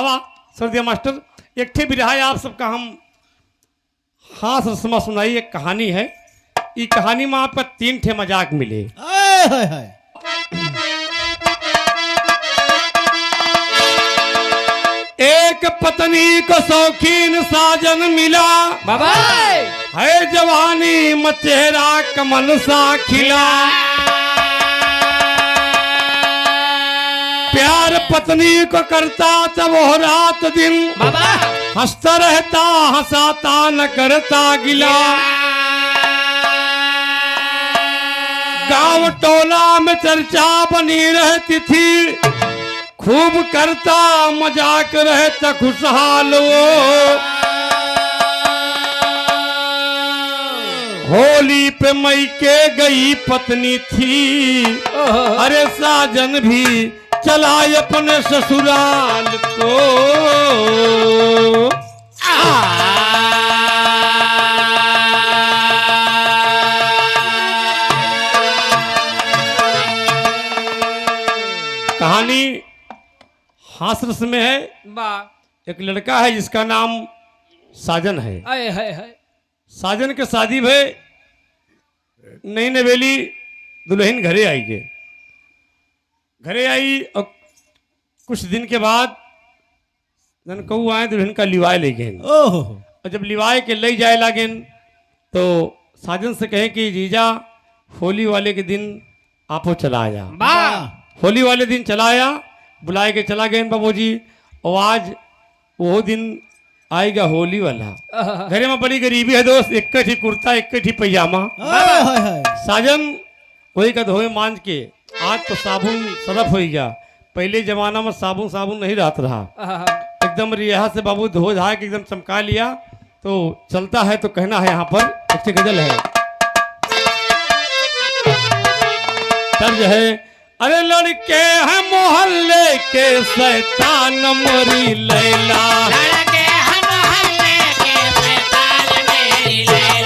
आवा सर्दिया मास्टर एक ठे बिरहा आप सबका हम हास रस्मा सुनाई। एक कहानी है, ये कहानी में आपका 3 ठे मजाक मिले। एक पत्नी को शौकीन साजन मिला, बाबा है जवानी में चेहरा कमल सा खिला। प्यार पत्नी को करता तब वो रात दिन, बाबा हंसता रहता हंसाता न करता गिला। गांव टोला में चर्चा बनी रहती थी, खूब करता मजाक रहता खुशहाल वो। होली पे मई के गई पत्नी थी, अरे साजन भी चला अपने ससुराल को। कहानी हास रस में है। एक लड़का है जिसका नाम साजन है। साजन के शादी भे नई नवेली दुल्हन घरे आई के घरे आई और कुछ दिन के बाद जन कहू आए दुल्हन का लिवाए ले गए। और जब लिवाए के ले जाए लागे तो साजन से कहे कि जीजा होली वाले के दिन आपो चला आया। होली वाले दिन चला आया, बुलाए के चला गए बाबूजी। और आज वो दिन आएगा होली वाला। घरे में बड़ी गरीबी है दोस्त, एक ही कुर्ता एक ही पैजामा। साजन वही का धोए मांझ के आज तो साबुन सरफ हो गया। पहले जमाना में साबुन नहीं रहता रहा, एकदम रिहा से बाबू धो धा के एकदम चमका लिया। तो चलता है तो कहना है यहाँ पर एक गजल है, तर्ज है। अरे लड़के हैं मोहल्ले के शैतान मोरी लैला, लड़के हम मोहल्ले के शैतान मेरी लैला,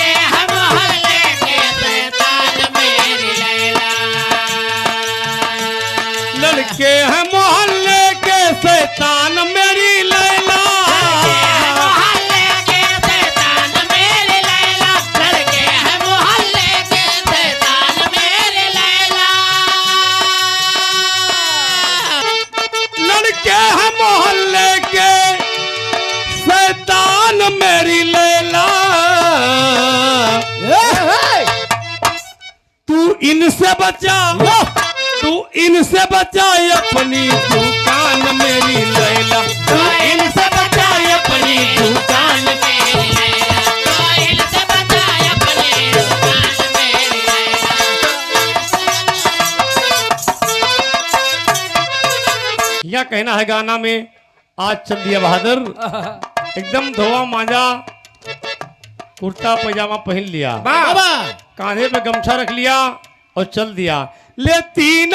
लड़के हम मोहल्ले के शैतान मेरी लैला, लड़के हैं मोहल्ले के शैतान मेरी लैला, मोहल्ले के शैतान मेरी लैला, लड़के हैं मोहल्ले के शैतान मेरी लैला, लड़के हैं मोहल्ले के शैतान मेरी लैला। तू इनसे बचा, तू इनसे बचा अपनी दुकान मेरी लैला, तू इनसे बचा अपनी दुकान। मेरी लैला, तो इनसे बचाए अपनी दुकान मेरी लैला। यह कहना है गाना में, आज चल दिया बहादुर एकदम धोआ मांझा कुर्ता पैजामा पहन लिया, कांधे पे गमछा रख लिया और चल दिया। ले 3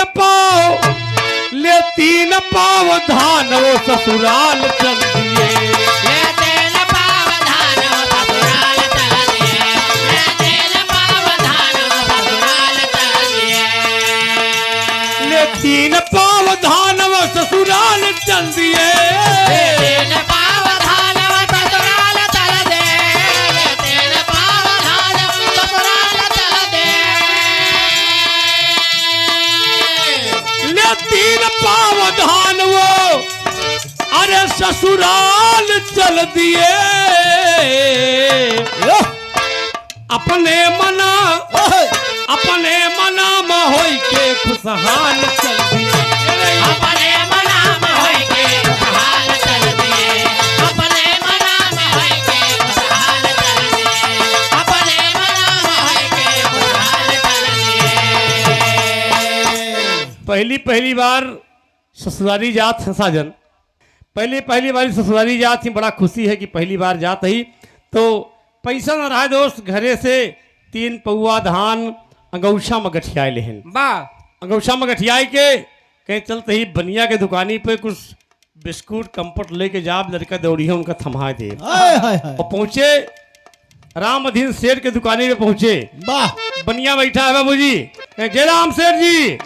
पाव धान वो ससुराल चल दिए, ले तेल पाव धान ससुराल चल दिए, ले तेल पाव धान ससुराल चल दिए, ले 3 पाव धान वो ससुराल चल दिए। तेल पाव धान ससुराल चल दे, ले तेल पाव धान ससुराल चल दे, ले 3 पाव धान वो अरे ससुराल चल दिए। अपने मना में होई के खुशहाल चल दिए, अपने मना में होई के खुशहाल चल दिए, अपने मना में होई के खुशहाल चल दिए, अपने मना में होई के खुशहाल चल दिए। पहली बार ससुराली जात है साजन, पहली बार ससुराली जात ही। बड़ा खुशी है कि पहली बार जात ही। तो पैसा न रहा दोस्त, घरे से 3 पौआ धान अंगौछा में गठियाए लेहन। अंगौछा में गठियाए के कहीं चलते ही बनिया के दुकानी पे कुछ बिस्कुट कंपट लेके जाब, लड़का दौड़ी है उनका थमा दे। और पहुंचे राम अधीन सेठ के दुकानी में पहुंचे। बनिया बैठा है बाबूजी, जय राम सेठ जी।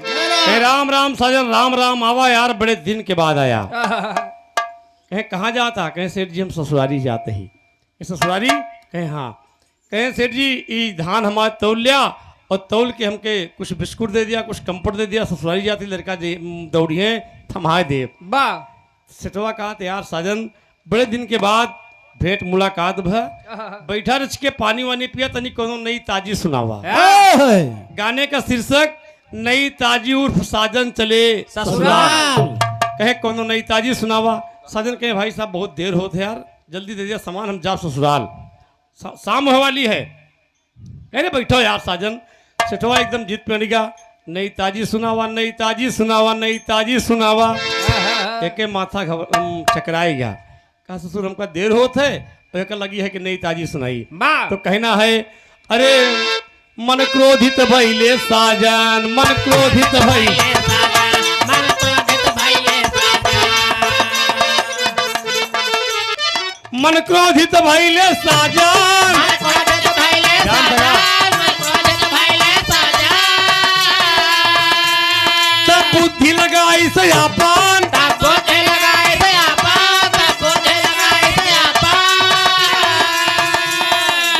राम राम साजन, राम राम। आवा यार, बड़े दिन के बाद आया। कहे कहाँ जाता? कहे सेठ जी हम ससुरारी जाते ही। ससुरारी? कहे हाँ। कहे सेठ जी ये धान हमारे तौल लिया और तौल के हमके कुछ बिस्कुट दे दिया, कुछ कंपट दे दिया, ससुरारी जाती लड़का दौड़िए थमाए दे। वाह सेठवा कहा यार साजन बड़े दिन के बाद भेंट मुलाकात बैठा रच के पानी वानी पिया तनी कोनो नई ताजी सुनावा। गाने का शीर्षक नई ताजी उर्फ साजन चले ससुराल। कहे कोनो नई ताजी सुनावा। साजन कहे भाई साहब बहुत देर होते यार, जल्दी दे दिया सामान हम जा ससुराल, शाम होने वाली है। अरे बैठो यार साजन। सेठवा एकदम जीत पे निगा, नई ताजी सुनावा, नई ताजी सुनावा, नई ताजी सुनावा। एक माथा चकराई गया। कहा ससुर हमका देर होत है तो एक लगी है कि नई ताजी सुनाई। तो कहना है अरे मन क्रोधित भइले साजन, मन क्रोधित भइले मन क्रोधित भइले साजन, तब बुद्धि लगाई से अपन,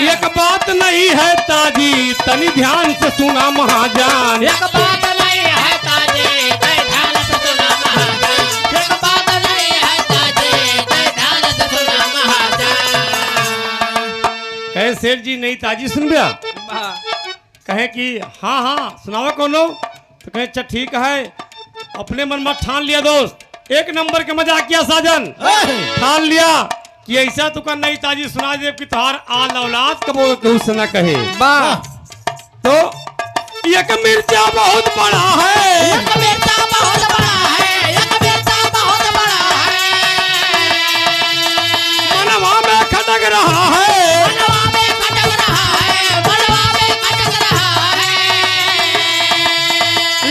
एक बात नहीं है ताजी तनी ध्यान से सुना महाजान। एक बात नहीं है ताजी ध्यान से सुना महाजान, एक बात नहीं है ताजी ध्यान से सुना महाजान। कहे सेठ जी नई ताजी सुन गया? कहे कि हाँ हाँ सुनावा कोनो। तो कहे अच्छा ठीक है, अपने मन में ठान लिया दोस्त, एक नंबर के मजाक किया साजन। ठान लिया कि ऐसा तुका नई ताजी सुना दे कि तुहार आल औलाद कबो कहू से न कहे। तो एक मिर्चा बहुत बड़ा है, एक मिर्चा बहुत बड़ा है, एक मिर्चा बहुत बड़ा है, मनवा में खटक रहा है, मनवा में खटक रहा है, मनवा में खटक रहा है।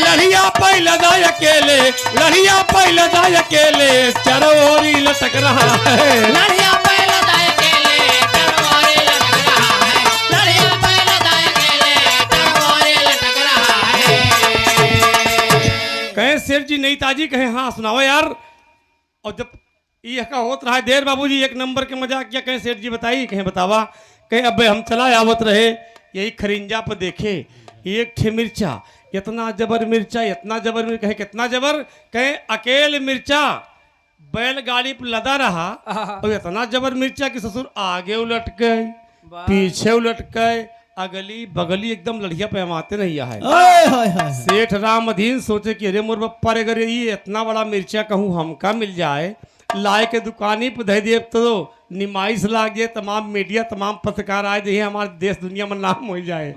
लड़िया पहले दाय अकेले, लड़िया पहले दाय अकेले, चारों ओर लटक रहा है। लड़िया पहले दाय अकेले, चारों ओर लटक रहा है, लड़िया पहले दाय अकेले, चारों ओर लटक रहा है। कहे सेठ जी नई ताजी? कहे हाँ सुनाओ यार। और जब ये का होत रहा है देर बाबूजी एक नंबर के मजाक किया। कहे सेठ जी बताइए। कहे बतावा। कहे अब हम चला आवत रहे यही खरिंजा पर देखे एक ठे मिर्चा, इतना जबर मिर्चा, इतना जबर मिर्चा। कहे कितना जबर? कहे अकेले मिर्चा बैलगाड़ी पर लदा रहा और इतना जबर मिर्चा कि ससुर आगे उलट गए, पीछे उलट गए, अगली बगली एकदम लड़िया पे हमाते नहीं है। सेठ राम अधीन सोचे कि अरे मोर बप्पा रे अगर ये इतना बड़ा मिर्चा कहूँ हमका मिल जाए, लाए के दुकानी पे धै दिए तो निमाइश लागे, तमाम मीडिया तमाम पत्रकार आए दिए, हमारे देश दुनिया में नाम हो जाए।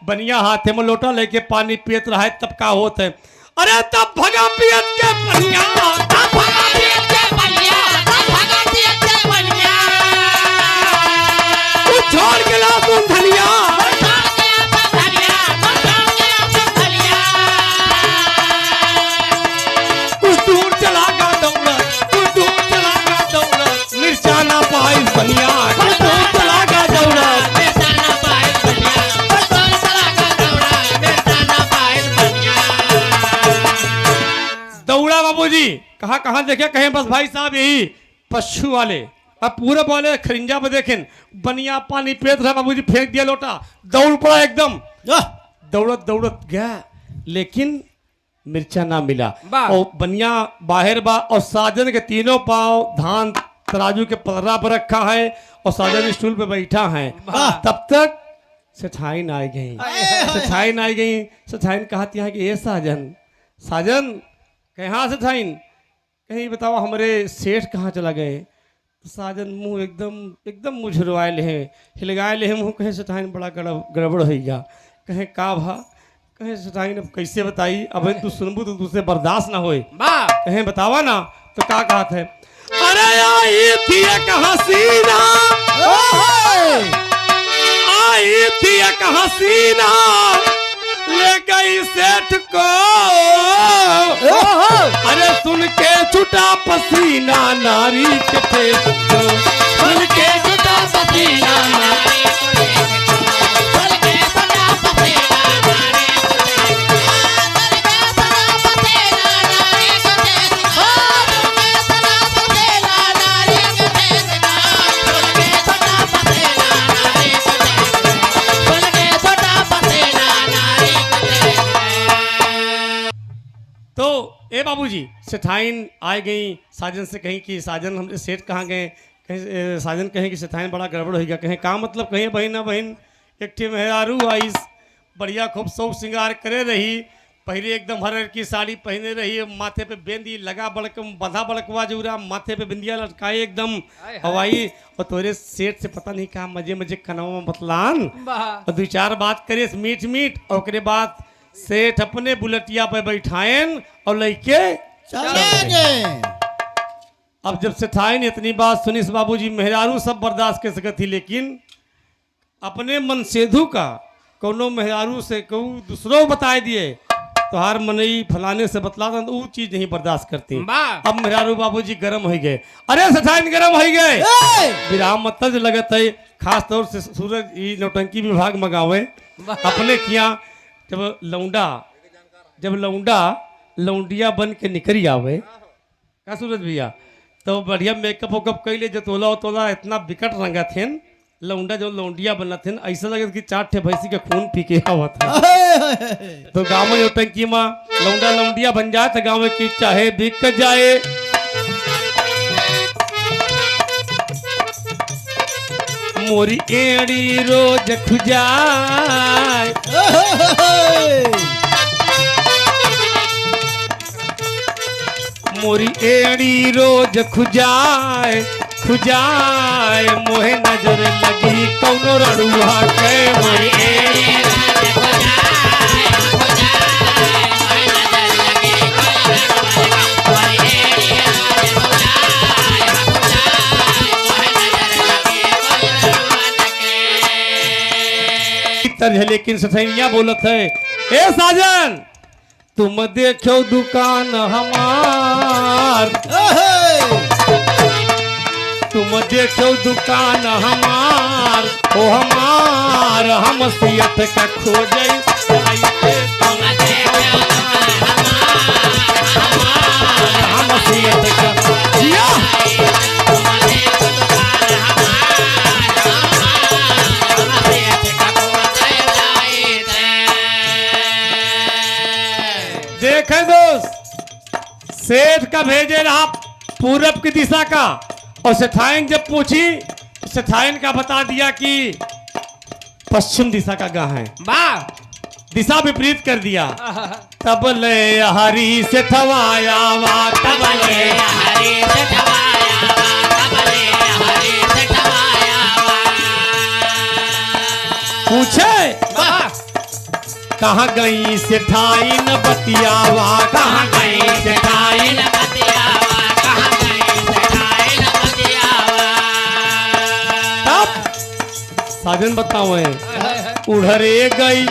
बनिया हाथे में लोटा लेके पानी पियत रहा है। तब का होत है अरे तब भगा पियत के बनिया, तब भगा पियत के बनिया, तब भगा पियत के बनिया, तू छोड़ के ला सुन धनिया, छोड़ के आ धनिया, छोड़ के आ धनिया। कुछ दूर चला गा दौड़ा, कुछ दूर चला गा दौड़ा, मिर्चा ना पाई बनिया, कुछ दूर चला गा दौड़ा, मिर्चा ना पाए बनिया, कुछ दूर चला गा दौड़ा, मिर्चा ना पाए बनिया। दौड़ा बाबूजी। कहाँ देखे? कहे बस भाई साहब यही पशु वाले अब पूरे वाले खरिंजा पे देखें बनिया पानी पेत रहा। बाबूजी फेंक दिया लोटा, दौड़ पड़ा एकदम, दौड़त दौड़त गया लेकिन मिर्चा ना मिला। और बनिया बाहर बा और साजन के तीनों पांव धान तराजू के पलरा पर रखा है और साजन स्टूल पे बैठा है। तब तक सेठाइन आ गई, सेठाइन आ गई। सेठाइन कहती है कि ये साजन, साजन। कहे हाँ सेठाइन। कहीं बताओ हमारे सेठ कहाँ चला गए? तो साजन मुंह एकदम मुझुरवाए ले हैं, हिलगाए ले हैं मुँह। कहे सेठाइन बड़ा गड़बड़ हो गया। कहे का भा? कहे सेठाइन अब कैसे बताई, अब तू सुनबू तो तुझसे बर्दाश्त ना होए। कहे बतावा ना। तो का कहत है अरे आई थी एक हसीना, आई थी एक हसीना ले गई सेठ को, अरे सुन के छुटा पसीना नारी के फेस को, सुन के छुटा पसीना नारी के फेस को, सुन के छुटा पसीना नारी के फेस को, सुन के छुटा पसीना नारी के फेस को, सुन के छुटा पसीना तो ए बाबूजी सेठाइन आ गई साजन से कहीं कि साजन हमने सेठ कहाँ गए, कहीं साजन कहें कि सेठाइन बड़ा गड़बड़ हो गया, कहें का मतलब, कहीं बहन ना बहन एक ठे मेहरारू आइस बढ़िया खूब शौक श्रृंगार करे रही, पहले एकदम हर की साड़ी पहने रही, माथे पे बेंदी लगा बड़क बंधा बड़कवा जूरा, माथे पे बिंदिया लटकाए एकदम हवाई, और तोरे सेठ से पता नहीं कहा मजे मजे कनवा में बतलान और दो चार बात करे मीठ मीठ, और उसके बाद सेठ अपने बुलेटिया पे बैठाएन और लेके चलेंगे। अब जब सेठाइन इतनी बात सुनी बाबूजी मेहरारू सब बर्दाश्त कर सकती, लेकिन अपने मन सेधु का कोनो मेहरारू से कहूँ दूसरों बताए दिए तो हार मनई फलाने से बतला था तो वो चीज नहीं बर्दाश्त करती। अब मेहरारू बाबूजी गर्म हो गए, अरे सेठाइन गर्म हो गए, विराम मतलब लगत है खास तौर से सूरज ई नौटंकी विभाग मंगावे अपने किया। जब लौंडा लौंडिया बन के निकरी आवे का सूरज भैया, तो बढ़िया मेकअप वेकअप कैले जो तोला उतोला इतना विकट रंगा थे लौंडा जो लौंडिया बना थे ऐसा लगे कि 4 ठे भैंसी के खून पी के आवा था। तो गाँव में टंकी में लौंडा लौंडिया बन जाए तो गाँव में की चाहे बिक जाए। मोरी एड़ी रोज खुजाए, मोरी एड़ी रोज खुजाए खुजाए, मोहे नजर लगी कौनो रड़ुआ के, मोरी एड़ी लेकिन सथैया बोलत है, ए साजन तुम देखो दुकान हमार, तुम देखो दुकान हमार, ओ हमार हम सियत का खोजे हम सियत का जिया। देखे दोस्त सेठ का भेजे रहा पूरब की दिशा का, और सेठाइन जब पूछी सेठाइन का बता दिया कि पश्चिम दिशा का गाँव है, दिशा विपरीत कर दिया। तब ले हरी से ठवाया वा, तब ले हरी से ठवाया वा, तब ले हरी से ठवाया वा। पूछे कहाँ गई सेठाइन बतियावा, कहाँ गई सेठाइन बतियावा, कहाँ गई सेठाइन बतियावा। तब साजन बताओ उड़रे गई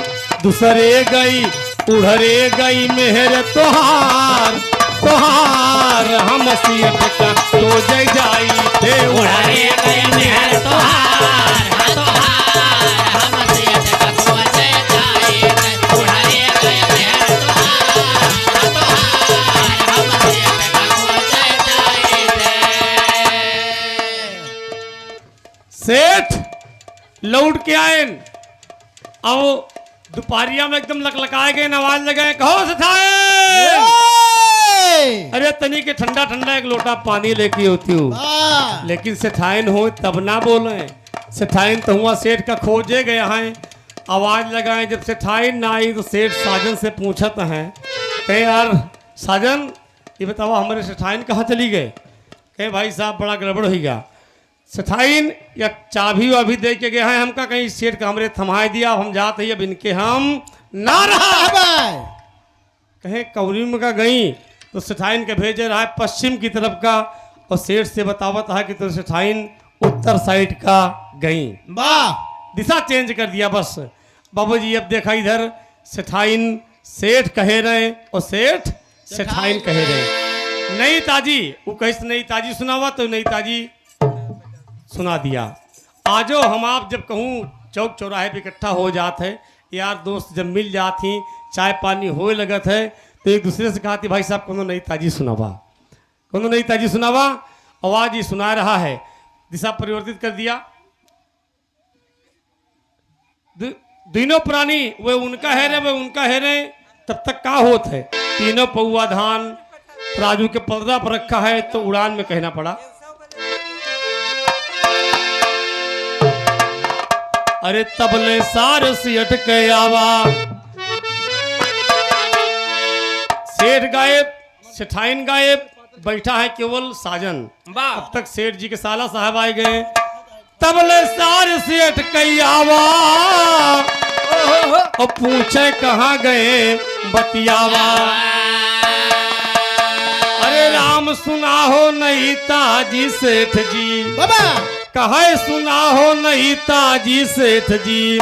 दूसरे गई, उड़रे गई मेहर तोहार तोहार, हम सियत का तो जय जाई थे, उड़रे गई मेहर तोहार तोहार, हम सियत का तो जय जाई थे, उड़रे गई मेहर तोहार तोहार, हम सियत का तो जय जाई थे। सेठ लौट के आए, आओ दोपहरिया में एकदम लकलकाए गए, आवाज लगाए, कहो सेठाइन, अरे तनी के ठंडा ठंडा एक लोटा पानी लेके होती हूँ, लेकिन सेठाइन हो तब ना बोले, सेठाइन तो हुआ सेठ का खोजे गए हैं, आवाज लगाए। जब सेठाइन ना आई तो सेठ साजन से पूछत हैं, कहे यार साजन ये बताओ हमारे सेठाइन कहाँ चली गए, कहे भाई साहब बड़ा गड़बड़ हो गया, सेठाइन या चाबी वाभी दे के गए हैं हमका, कहीं सेठ का हमरे थमाए दिया, हम जाते ही अब इनके हम ना रहा। कहे कौरी में का गई तो सेठाइन के भेजे रहा है पश्चिम की तरफ का, और सेठ से बतावत है कि तो सेठाइन उत्तर साइड का गई, दिशा चेंज कर दिया बस। बाबूजी अब देखा इधर सेठाइन सेठ कहे रहे और सेठ सेठाइन कहे रहे, नई ताजी वो कहीं नई ताजी सुनावा तो नई ताजी सुना दिया। आजो हम आप जब कहूँ चौक चौराहे पे इकट्ठा हो जाते है, यार दोस्त जब मिल जाती चाय पानी होए लगत है तो एक दूसरे से कहती भाई साहब कोनो नई ताजी सुनावा, कोनो नई ताजी सुनावा, आवाज ही सुना रहा है, दिशा परिवर्तित कर दिया। दोनों प्राणी वे उनका है रे वे उनका है रे, तब तक का होत है तीनों पौआ धान राजू के पर्दा पर रखा है तो उड़ान में कहना पड़ा। अरे तबले सार सियट के आवा, सेठ गायब, सेठाइन गायब, बैठा है केवल साजन। अब तक सेठ जी के साला साहब आए गए। तबले सार सेठ के आवा और पूछे कहाँ गए बतियावा। अरे राम सुना हो नहीं ताजी सेठ जी, बाबा कहे सुना हो नहीं ताजी सेठ जी।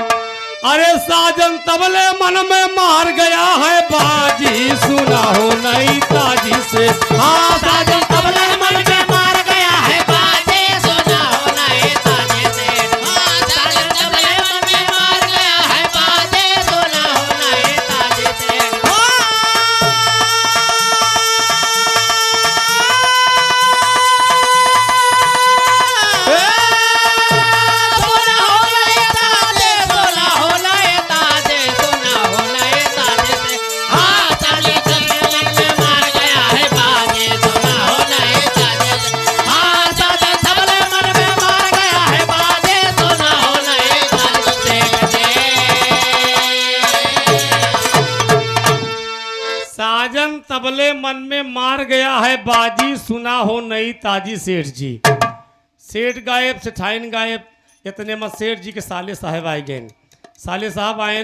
अरे साजन तबले मन में मार गया है बाजी, सुना हो नहीं ताजी से। हाँ साजन तबले मन में मार गया है बाजी, सुना हो नहीं ताजी से। हाँ साजन तबले मन में मार गया है बाजी, सुना हो नहीं ताजी से। साजन तबले मन में मार गया है बाजी, सुना हो नहीं ताजी सेठ जी। सेठ गायब, सेठाइन गायब, इतने में सेठ जी के साले साहब आए गए। साले साहब आए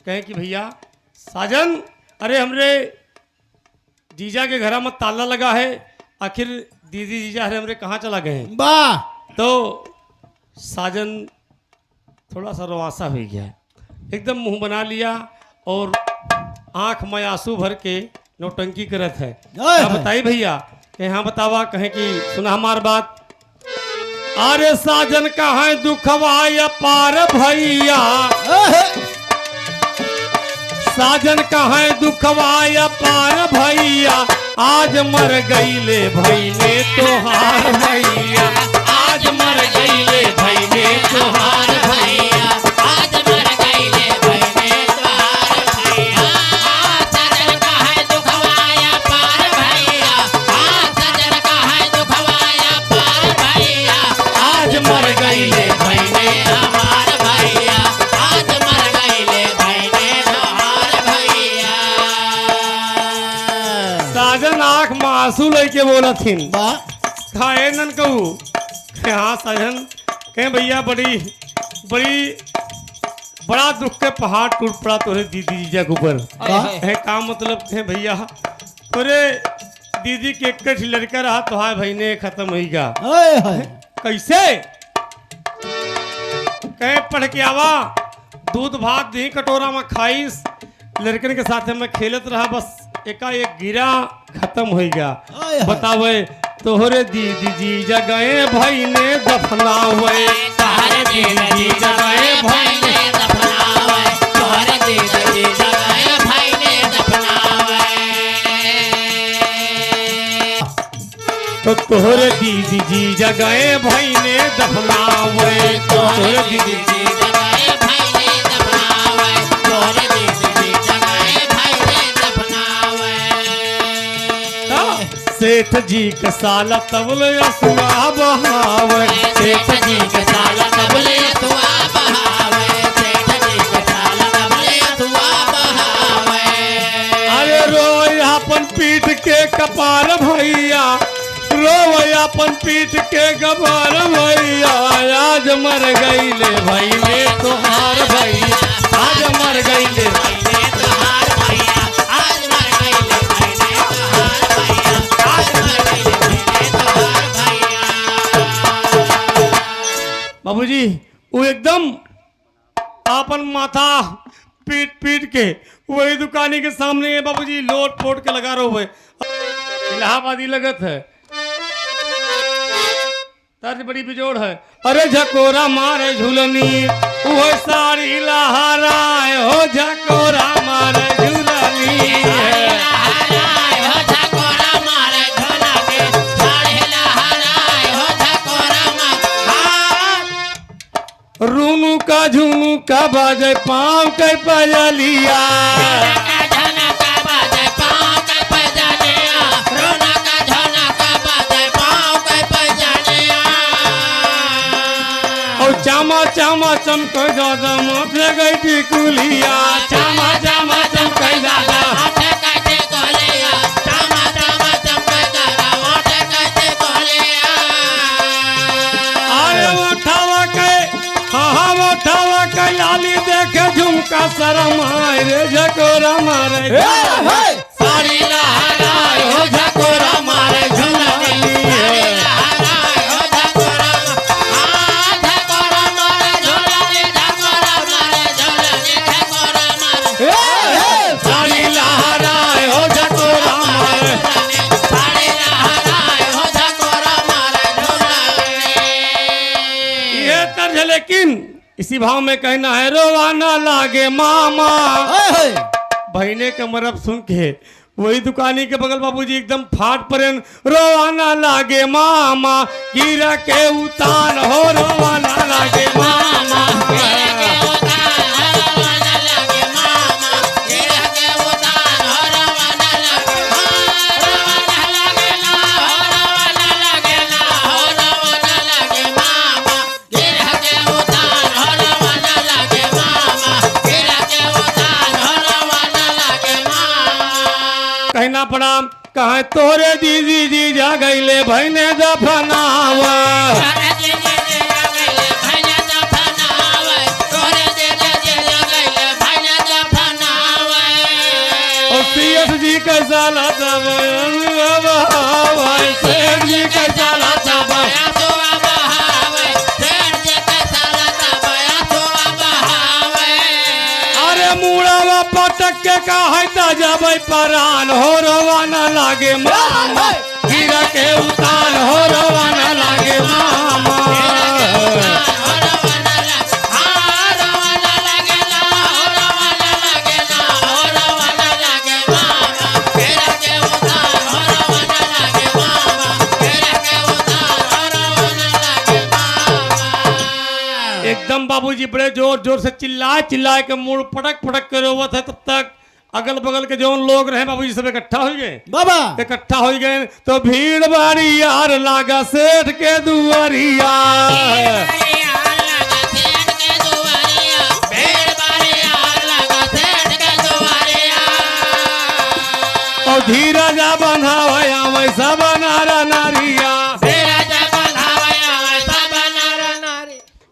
कहें कि भैया साजन, अरे हमरे जीजा के घर में ताला लगा है, आखिर दीदी जीजा हरे हमरे कहाँ चला गए हैं। वाह तो साजन थोड़ा सा रवासा हो गया, एकदम मुंह बना लिया और आंख में आंसू भर के नौटंकी करत है। क्या बताई भैया, यहाँ बतावा, कहें कि सुना हमार बात। अरे साजन कहाँ दुखवाया पार भैया, साजन कहाँ दुखवाया पार भैया, आज मर गईले भैले तोहार भैया, आज मर गईले भैले तोहार भैया। आज मर गईले भैले तोहार भैया, साजन का है दुखवाया पार भैया, साजन का है दुखवाया पार भैया, आज मर गईले भैले तोहार भैया, आज मर गईले भैले तोहार भैया। साजन आंख में आंसू लेके बोलथिन। वाह खाए नन कहू, हाँ साजन कहें भैया बड़ी बड़ी बड़ा दुख के पहाड़ टूट पड़ा तोरे दीदी जीजा के ऊपर। है का मतलब कहें भैया तोरे दीदी के एक लड़का रहा तो हाय भाई ने खत्म हो गया। हाय हाय कैसे कहे पढ़ के आवा, दूध भात दी कटोरा में खाइस, लड़कन के साथ में खेलत रहा, बस एकाएक गिरा खत्म हो गया। हाय हाय। बतावे तोहरे दीदी जीजा गए भाई ने दफनावे, तोहरे दीदी जीजा गए भाई ने दफनावे, तोहरे दीदी जीजा गए भाई ने दफनावे। तो तोहरे दीदी जीजा गए भाई ने दफनावे, तोहरे दीदी जीजा गए भाई ने दफनावे, तोहरे दीदी जीजा गए भाई ने दफनावे। सेठ जी के साला तबले असुआ बहावे, सेठ जी के साला तबले असुआ बहावे, सेठ जी के साला तबले असुआ बहावे। अरे रोय अपन पीठ के कपार भैया, रोय अपन पीठ के कपार भैया, आज मर गईले भैले तोहार भैया, आज मर गईले भैले तोहार भैया, आज मर गईले भैले तोहार भैया, आज मर गईले भैले तोहार भैया। बाबूजी वो एकदम आपन माथा पीट पीट के वही दुकानी के सामने बाबूजी लोट पोट के लगा रहे हुए। इलाहाबादी लगत है, तर्ज बड़ी बिजोड़ है। अरे झकोरा मारे झूलनी वो साड़ी लहराए हो, झकोरा मारे झूलनी है। लहराए हो झकोरा मारे झूलनी, साड़ी लहराए हो झकोरा मारे। रूनू का झुनू का बाजे पाँव के पजलिया, झनका बाजे पाँव के चामा चमक दादा माथे गई टिकुलिया चामा चामा चमक दादा माथे कैसे कोलिया चामा चामा चमके दादा माथे कैसे कोलिया आए उठावा के हाँ उठावा के लाली देखे झुमका शरम आए रे झकोरा मारे सारी लहराए हो झकोरा मारे झुलनी सारी लहराए हो झकोरा झकोरा मारे झुलनी झकोरा मारे झुलनी झकोरा मारे साड़ी लहराए हो झकोरा मारे सारी लहराए हो झकोरा मारे झुलनी ये तर्ज लेकिन इसी भाव में कहना है रोवाना लागे मामा बहने का मरब सुन के वही दुकानी के बगल बाबूजी एकदम फाट पड़े रोवाना लागे मामा गिरा के उतान हो रोवाना लागे मामा गिरा के उतान हो रवाना लगे मामा गिरा के उतान हो रवाना लगे रवाना लगे ना हो रवाना लगे ना हो रवाना लगे मामा गिरा के उतान हो रवाना लगे मामा गिरा के उतान हो रवाना लगे मामा कहना पड़ा कहे तोरे दीदी जी जा गईले भैने दफनावा तोरे दे दे लगैले भैया दफनावे तोरे दे दे लगैले भैया दफनावे और सीएस जी कैसा लाता भाई सेठ जी कैसा लाता बया तो बहावे सेठ जे कैसा लाता बया तो बहावे अरे मुड़ावा पटक के कहता जबै परान हो रवाना लागे मामा गिरा के उतान हो रवाना लागे मामा एकदम बाबूजी बड़े जोर जोर से चिल्लाए चिल्लाए के मुड़ पटक पटक के रोवत है तब तक अगल बगल के जो लोग रहे बाबूजी सब इकट्ठा हो गए बाबा इकट्ठा हो गए तो भीड़ बारी यार लागा सेठ के दुआरिया और धीरजा बंधावया वैसा बनारा नारिया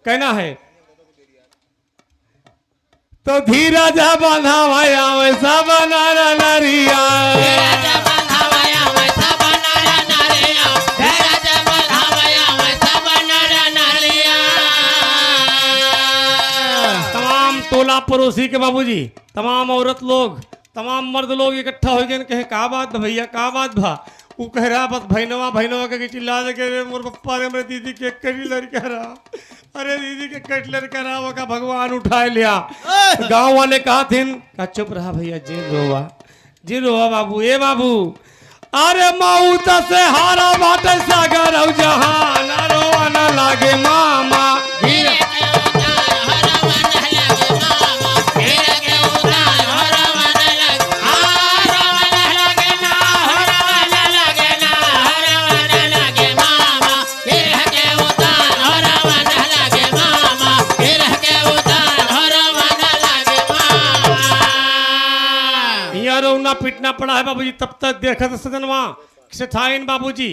कहना है तो धीरजा बंधावया वैसा बनारा नारिया तमाम टोला पड़ोसी के बाबूजी तमाम औरत लोग तमाम मर्द लोग इकट्ठा हो गए कहे का बात भैया का बात भा वो कह रहा बस भैनवा भैनवा के चिल्ला के मोर पप्पा ने मेरे दीदी के करी लड़का रहा अरे दीदी के कट लड़का रहा वो का भगवान उठाए लिया गांव वाले कहा थे का चुप रहा भैया जी रोवा बाबू ए बाबू अरे मऊत से हारा बाटे सागर औ जहान रोवाना लागे मामा पीटना पड़ा है बाबूजी तब तक देखा था सदनवा सेठाइन बाबूजी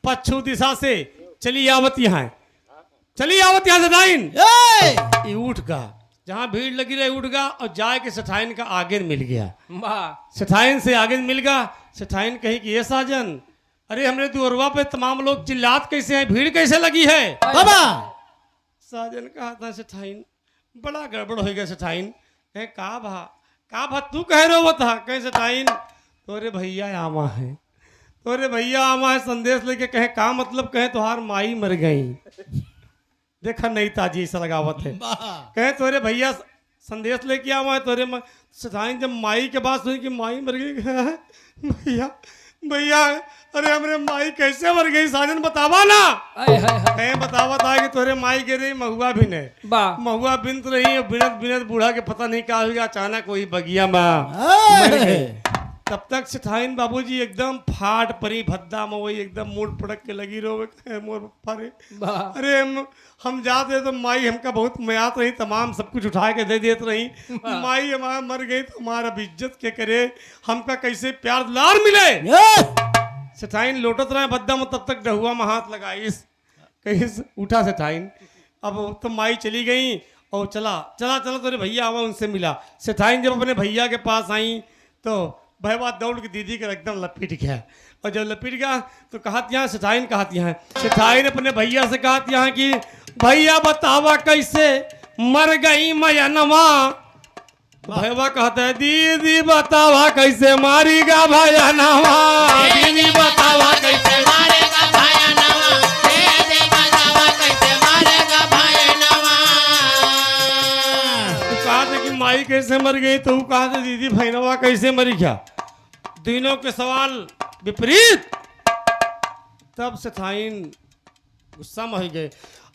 पश्चिम दिशा से चली आवत यहाँ सेठाइन ये उठ गा जहाँ भीड़ लगी रही उठ गा और जाए के सेठाइन का आगे मिल गया सेठाइन से आगे मिल गया सेठाइन कही कि ये साजन अरे हमने दुअरवा पे तमाम लोग चिल्लात कैसे हैं भीड़ कैसे लगी है बाबा साजन कहा था सेठाइन बड़ा गड़बड़ हो गया सेठाइन है का भा तू कह रहे हो था कैसे टाइन तोरे भैया आमा है संदेश लेके कहे का मतलब कहे तुहार माई मर गई देखा नहीं ताजी ऐसा लगावत है कहे तोरे भैया संदेश लेके आवा है तोरे टाइन जब माई के बात सुनी कि माई मर गई भैया अरे हमरे माई कैसे मर गई साजन बतावा ना कहे बतावा था कि तोरे माई के रही महुआ बिने महुआ बिनत रही बिनत बिनत बूढ़ा के पता नहीं क्या हो गया अचानक वही बगिया में मर गई तब तक सेठाइन बाबूजी एकदम फाट परी भद्दा में वही एकदम मूड पड़क के लगी रहो मोर पप्पा रे। अरे हम जाते तो माई हमका बहुत मयात रही, तमाम सब कुछ उठा के दे देते रही। माई हमारा मर गई तो हमारा इज्जत के करे, हमका कैसे प्यार दुलार मिले। सेठाइन लोटत रहे भद्दा में, तब तक डहुआ में हाथ लगाई कहीं उठा सेठाइन। अब तो माई चली गई और चला चला चला तेरे भैया आवा उनसे मिला। सेठाइन जब अपने भैया के पास आई तो भैया दौड़ के दीदी के एकदम लपेट गया, और जब लपेट गया तो कहत यहाँ सेठाइन कहत यहाँ, सेठाइन अपने भैया से कहत यहाँ कि भैया बतावा कैसे मर गई मयनवा। भैया कहता है दीदी बतावा कैसे मारीगा भयनवा, दीदी बतावा कैसे मारेगा भयनवा, दीदी बतावा कैसे मारेगा भयनवा। तू कहा था कि माई कैसे मर गई, तो कहा था दीदी भैनवा कैसे मरी क्या। तीनों के सवाल विपरीत। तब सेठाइन गुस्सा में हो गए।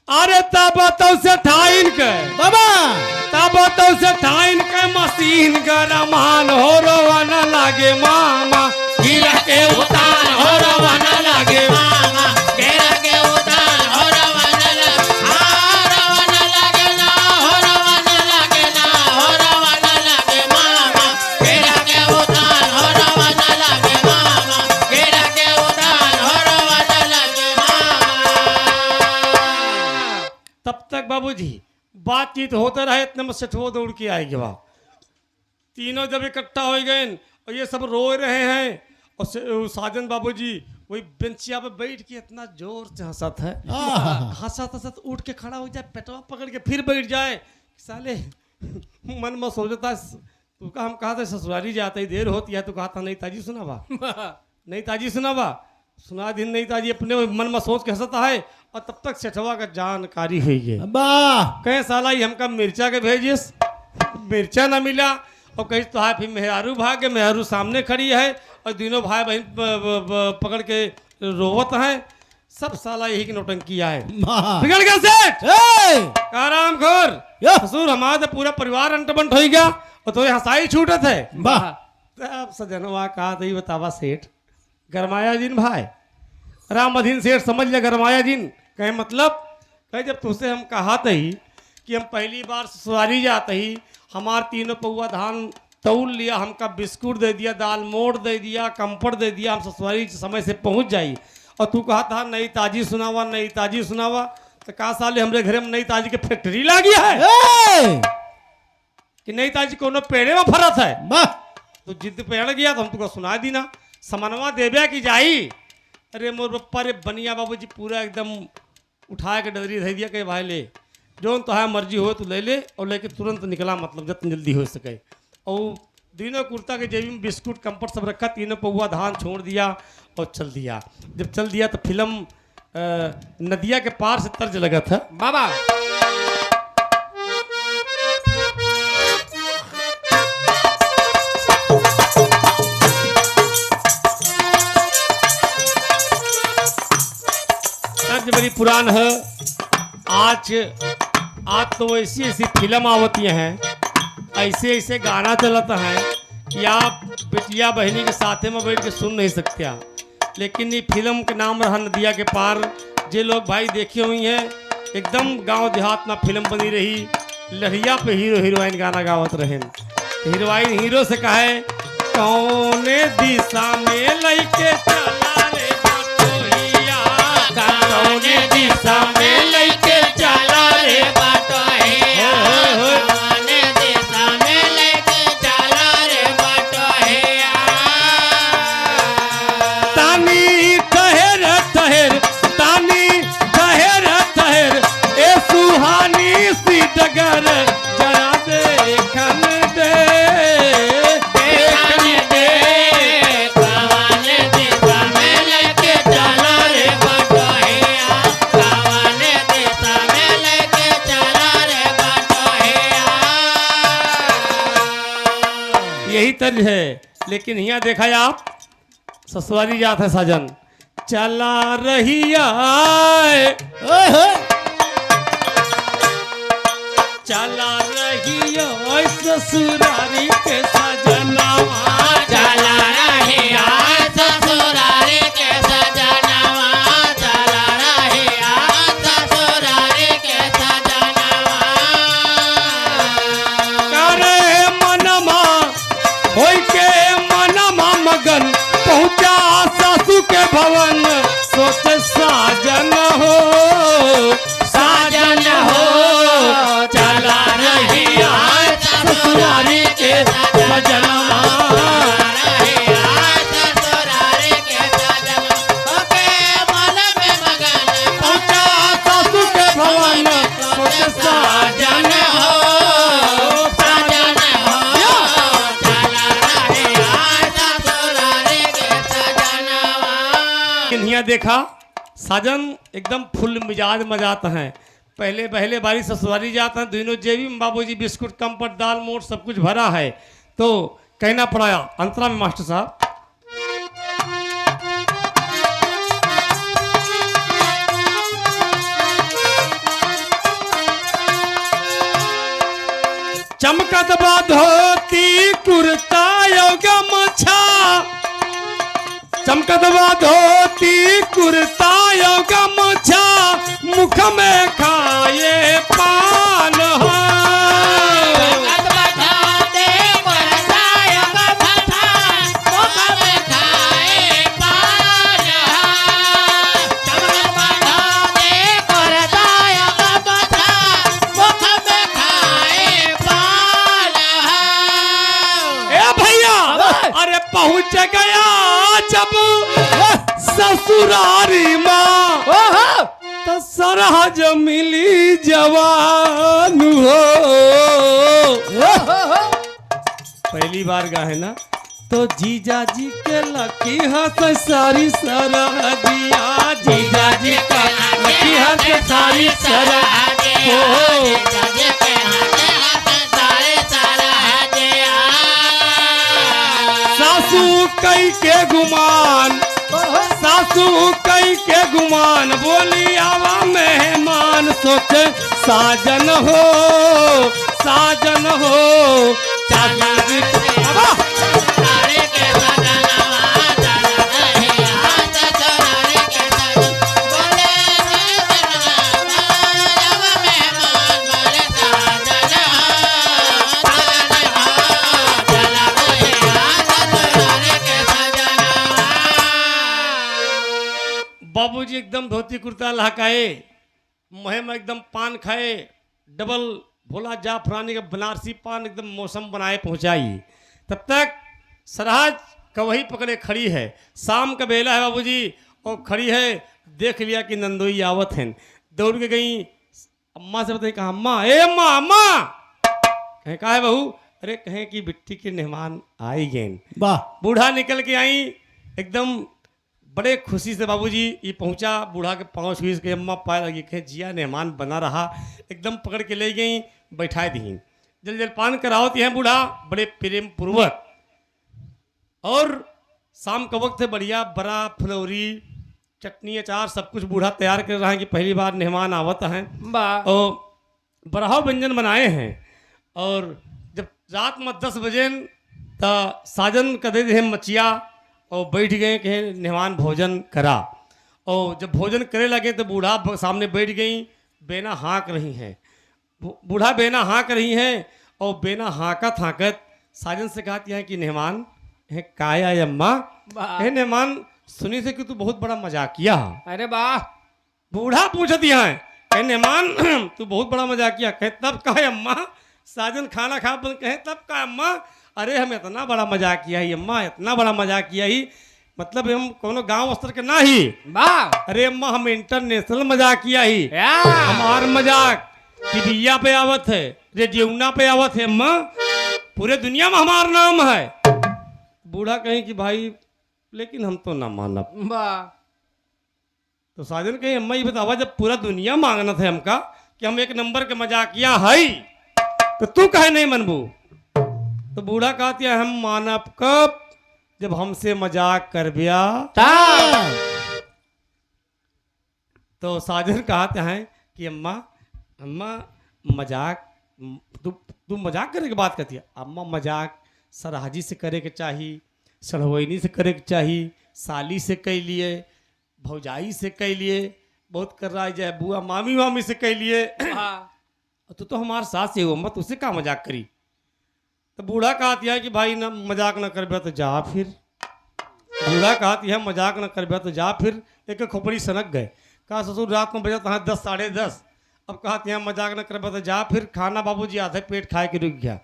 अरे तब तो सेठाइन के बाबा तब तो सेठाइन के मशीन का रमान हो रोवन लागे मामा, गिरा के उतार हो रवन लागे मामा, गिरा के उतार हो रवन लागे ना, हो रवन लागे ना, हो रवन लागे मामा, गिरा के उतार हो रवन लागे मामा, गिरा के उतार हो रवन लागे मामा। तब तक बाबूजी बातचीत होता रहे, इतने में सेठो दौड़ के आएगी वहाँ। तीनों जब इकट्ठा हो गए और ये सब रो रहे हैं, और साजन बाबूजी वही बेंचिया पे बैठ के इतना जोर से हंसत है, हंसत हंसत उठ के खड़ा हो जाए, पेटवा पकड़ के फिर बैठ जाए। साले मन में सोचता तू का हम कहा था ससुरारी जाते ही देर होती है, तो कहा था नहीं ताजी सुनावा नहीं ताजी सुनावा, सुना दिन नहीं ताजी अपने मन में सोच के हंसता है। और तब तक सेठवा का जानकारी हुई है, कहे साला ही हमका मिर्चा के भेजिस, मिर्चा ना मिला, और कहीं तो है फिर मेहरारू भाग के, मेहरारू सामने खड़ी है और तीनों भाई बहन पकड़ के रोवत हैं। सब साला यही की नौटंकिया है। बिगड़ गया सेठ आराम खोर ससुर, हमारा तो पूरा परिवार अंटबंट हो गया और तो हंसाई छूटत है। अब सजनवा कहा तो बतावा सेठ गरमाया जिन भाई, राम अधीन सेठ समझ ले गरमाया जिन कहे मतलब, कहे जब तुझसे हम कहा ही कि हम पहली बार ससुरारी जाते ही हमार तीनों पौआ धान तौल लिया, हमका बिस्कुट दे दिया, दाल मोड़ दे दिया, कंफर्ट दे दिया, हम ससुरारी समय से पहुंच जाई, और तू कहा था नई ताजी सुनावा नई ताजी सुनावा। तो कहा साले हमरे घरे में नई ताजी के फैक्ट्री ला गया है कि नई ताजी कोनो पेड़े में फरत है। तो जिद पेड़ गया तो हम तुमको सुना दी ना, समनवा देव्या की जाई। अरे मोर बप्पा रे बनिया बाबूजी पूरा एकदम उठा के डदरी धै दिया, कहे भाई ले जो तो है मर्जी हो तो ले ले, और लेके तुरंत निकला, मतलब जितना जल्दी हो सके। और तीनों कुर्ता के जेबी में बिस्कुट कंफर्ट सब रखा, तीनों पौआ धान छोड़ दिया और चल दिया। जब चल दिया तो फिल्म नदिया के पार से तर्ज लगा था बाबा। तर्ज बड़ी पुरान है। आज तो ऐसी ऐसी फिल्म आवती हैं, ऐसे ऐसे गाना चलता है कि आप बेटिया बहनी के साथे में बैठ के सुन नहीं सकते आप। लेकिन ये फिल्म के नाम रहा नदिया के पार, जे लोग भाई देखी हुई हैं, एकदम गांव देहात में फिल्म बनी रही, लड़िया पे हीरो हीरोइन गाना गावत रहे। हीरोइन हीरो से कहे कौने दिशा में लइके चला रे बटोहिया, कौने दिशा में लइके चला रे बटोहिया, कौने दिशा में लेके चला रे बटोहिया। तानी ठहर ठहर तानी ठहर ठहर ए सुहानी सी डगर जरा देखन दे, देखन दे कौने दिशा में लेके चला रे बटोहिया, कौने दिशा में लेके चला रे बटोहिया। यही तर्ज है। लेकिन यहाँ देखा है आप ससुरारी जात है साजन चला रही आए, चला रही आए ससुरारी के सजनवा, चला हिया देखा साजन एकदम फुल मिजाज मजात हैं। पहले पहले बारी ससुरारी जाते हैं दोनों जेबी में बाबूजी बिस्कुट कम पर दाल मोट सब कुछ भरा है। तो कहना पड़ा अंतरा में मास्टर साहब चमकत बा धोती कुर्ता योगा मछा चमकत बा धोती कुर्ता योगा मछा मुख में खाए पान हो। पहुंच गया जब ससुरारी माँ तो सरहज मिली जवान हो। पहली बार गा है ना। तो जीजा जी के लकी हाथ सारी सरहदिया जीजा जी का लकी हाथ सारी सरहदिया सासू कई के गुमान सासू कई के गुमान बोली आवा मेहमान सोचे साजन हो बाबूजी एकदम धोती कुर्ता लहकाए मुहे में एकदम पान खाए डबल भोला जाफरानी का बनारसी पान एकदम मौसम बनाए पहुंचाई। तब तक सरहज कवही पकड़े खड़ी है। शाम का बेला है बाबूजी और खड़ी है। देख लिया कि नंदोई आवत हैं। दौड़ के गई अम्मा से बताई कहा अम्मा ए अम्मा अम्मा कहे कहा है बहू। अरे कहें कि बिट्टी के मेहमान आई गए। वाह बूढ़ा निकल के आई एकदम बड़े खुशी से बाबूजी ये पहुंचा। बूढ़ा के पाँव छुई के अम्मा पाए लगी कहे जिया मेहमान बना रहा एकदम पकड़ के ले गई बैठाए दी। जल जल पान करावती हैं बूढ़ा बड़े प्रेम पूर्वक। और शाम का वक्त है बढ़िया बड़ा फुलौरी चटनी अचार सब कुछ बूढ़ा तैयार कर रहा है कि पहली बार मेहमान आवत हैं और बड़ा व्यंजन बनाए हैं। और जब रात में 10 बजे तो साजन का दे दे मचिया और बैठ गए कहे मेहमान भोजन करा। और जब भोजन करे लगे तो बूढ़ा सामने बैठ गई बेना हाँक रही हैं। बूढ़ा बेना हाँक रही हैं और बेना हाँकत साजन से कहती हैं कि मेहमान है काया अम्मा है मेहमान सुनी से कि तू बहुत बड़ा मजाक किया। अरे वाह। बूढ़ा पूछती है कहे मेहमान तू बहुत बड़ा मजाक किया। कहे तब कहे अम्मा। साजन खाना खा बंद कहे तब कहे अम्मा अरे हम इतना बड़ा मजाक किया ही अम्मा इतना बड़ा मजाक किया ही मतलब हम कोनो गांव स्तर के ना ही। वाह। अरे अम्मा हम इंटरनेशनल मजाक किया ही। हमार मजाक टीविया पे आवत है रेडियोना पे आवत है अम्मा पूरे दुनिया में हमारा नाम है। बूढ़ा कहीं कि भाई लेकिन हम तो ना मानब। वाह। तो साजन कहीं अम्मा ये बतावा जब पूरा दुनिया मांगना था हमका कि हम एक नंबर के मजाकिया है तो तू कहे नहीं मनबू। तो बूढ़ा कहती है हम मानब कब जब हमसे मजाक कर बिया। तो साजन कहते हैं कि अम्मा अम्मा मजाक तू मजाक करे की बात करती है। अम्मा मजाक सरहाजी से करे के चाहिए सड़वैनी से करे के चाहिए साली से कह लिए भौजाई से कह लिए बहुत कर रहा है जाए बुआ मामी मामी से कह लिए तो हमारे साथ से हो अम्मा तुझसे क्या मजाक करी। तो बूढ़ा कहती है कि भाई ना मजाक न कर तो जा फिर। बूढ़ा कहती है मजाक न कर तो जा फिर। एक खोपड़ी सनक गए कहा ससुर रात में बजा तहाँ 10 साढ़े 10। अब कहती है मजाक न कर तो जा फिर। खाना बाबूजी आधे पेट खाए के रुक गया।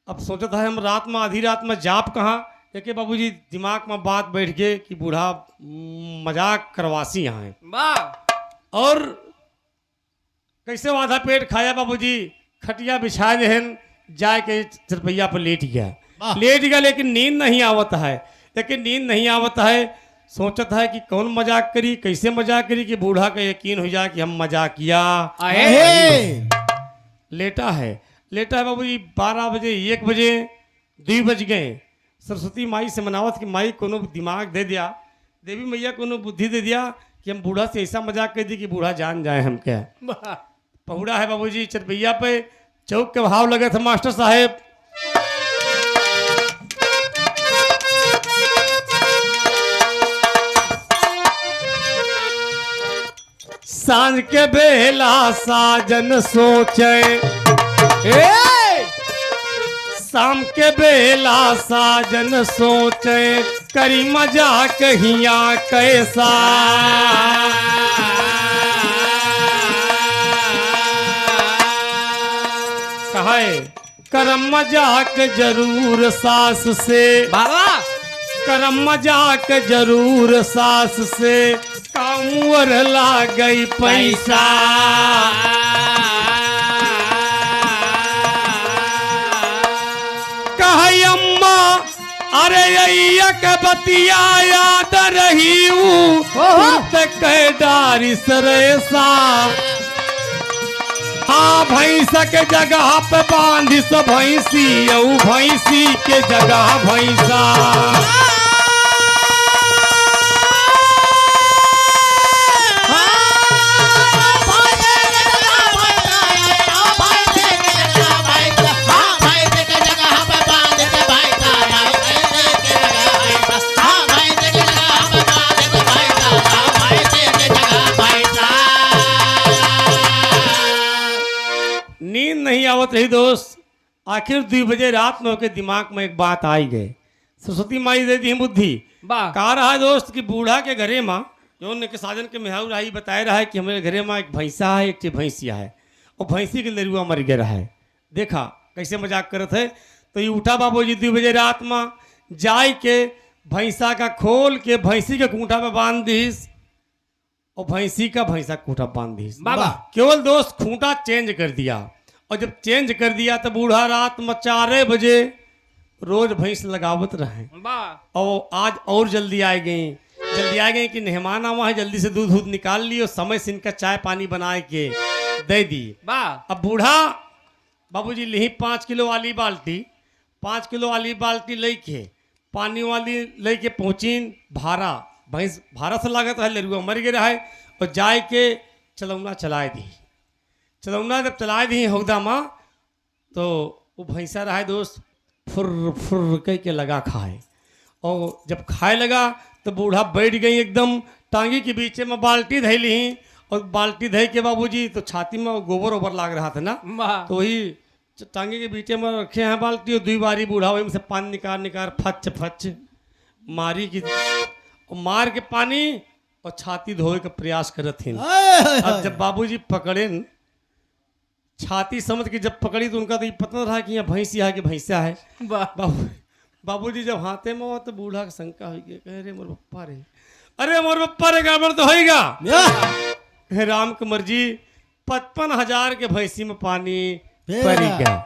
अब सोचता है हम रात में आधी रात में जाप कहाँ एक बाबूजी दिमाग में बात बैठ गए कि बूढ़ा मजाक करवासी यहाँ है। और कैसे वो आधा पेट खाया बाबूजी खटिया बिछाए देहन जाए के चरपैया पर लेट गया लेकिन नींद नहीं आवता है। सोचत है कि कौन मजाक करी, कैसे मजाक करी कि बूढ़ा का यकीन हो जाए कि हम मजाक किया। हे लेटा है बाबूजी 12 बजे 1 बजे 2 बज गए। सरस्वती माई से मनावत कि माई कोनो दिमाग दे दिया, देवी मैया कोनो बुद्धि दे दिया कि हम बूढ़ा से ऐसा मजाक कर दी कि बूढ़ा जान जाए हम क्या। पहुड़ा है बाबूजी चरपैया पे, चौक के भाव लगे थे मास्टर साहेब। सांझ के बेला साजन सोचे, शाम के बेला साजन सोचे, करी मजाक हिया कैसा। कहे करम मजाक जरूर सास से, बाबा करम मजाक जरूर सास से, कांवर ला गई पैसा। कहे अम्मा अरे एक बतिया याद रही कह डारी सरेसा। हाँ भैंस के जगह पे बांधी सो भैंसी, भैंसी के जगह भैंसा। नींद नहीं आवत रही दोस्त। आखिर 2 बजे रात में होके दिमाग में एक बात आई गई। सरस्वती माई दे दी बुद्धि। कहा रहा दोस्त कि बूढ़ा के घरे माँ जो ने के साजन के मेहाऊ रहा बताया रहा है कि हमारे घरे माँ एक भैंसा है, एक भैंसिया है, और भैंसी के लरुआ मर गया है। देखा कैसे मजाक करत है। तो ये उठा बाबूजी 2 बजे रात में जाय के भैंसा का खोल के भैंसी के खूंटा पे बांध दीस, और भैंसी का भैंसा खूंटा बांध दीस। बाबा केवल दोस्त खूंटा चेंज कर दिया, और जब चेंज कर दिया तो बूढ़ा रात में 4 बजे रोज भैंस लगावत रहे। और आज और जल्दी आ गई कि मेहमान आवा है, जल्दी से दूध निकाल ली और समय से इनका चाय पानी बना के दे दी। अब बूढ़ा बाबूजी ले 5 किलो वाली बाल्टी, 5 किलो वाली बाल्टी लेके पानी वाली लेके पहुंची भारा। भैंस भारा से लागत है, लरुआ मर गया है, और जाए के चलौना चलाए दी। चलौना जब चलाए दी हौदा माँ, तो वो भैंसा रहा है दोस्त फुर फुर कह के लगा खाए। और जब खाए लगा तो बूढ़ा बैठ गई एकदम टांगी के बीच में, बाल्टी धै ली, और बाल्टी धै के बाबूजी तो छाती में गोबर ओबर लाग रहा था ना, तो वही टांगी के बीच में रखे हैं बाल्टी, और 2 बारी बूढ़ा वही से पानी निकाल फच फच मारी की, और मार के पानी और छाती धोए का प्रयास करत थे। अब जब बाबूजी पकड़े छाती समझ के जब पकड़ी तो उनका तो ये पता रहा कि यहाँ भैंसिया है कि भैंसा है। बाबूजी जब हाथे में हो तो बूढ़ा का शंका हो गया, कह रे मोर पप्पा रे, अरे मोर पप्पा रे गड़बड़ तो होगा। राम कुमार जी 55,000 के भैंसी में पानी पड़ी गया।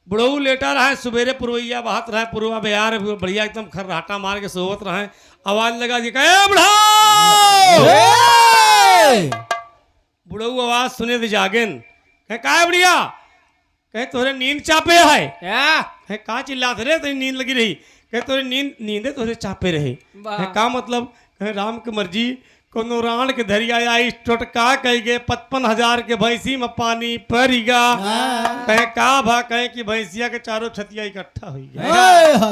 बुढ़ऊ लेटा रहा है, सुबेरे पुरवैया बहात रहा है, पुरवा बिहार बढ़िया एकदम खर्राटा मार के सोवत रहा है। आवाज लगा दी, कहे बुढ़ा। बुढ़ऊ आवाज सुने थे जागेन, कहे का है बढ़िया, कहे तोरे नींद चापे है। कहे का चिल्लात रे, तेरी नींद लगी रही। कहे तोरे नींदे तोरे चापे रहे। कहे का मतलब, कहे राम के मर्जी कोनो राण के धरिया आई टोटका कह गए 55,000 के भैंसी में पानी पड़ेगा। कहे का भा, कहे कि भैंसिया के चारों छतिया इकट्ठा हो गया।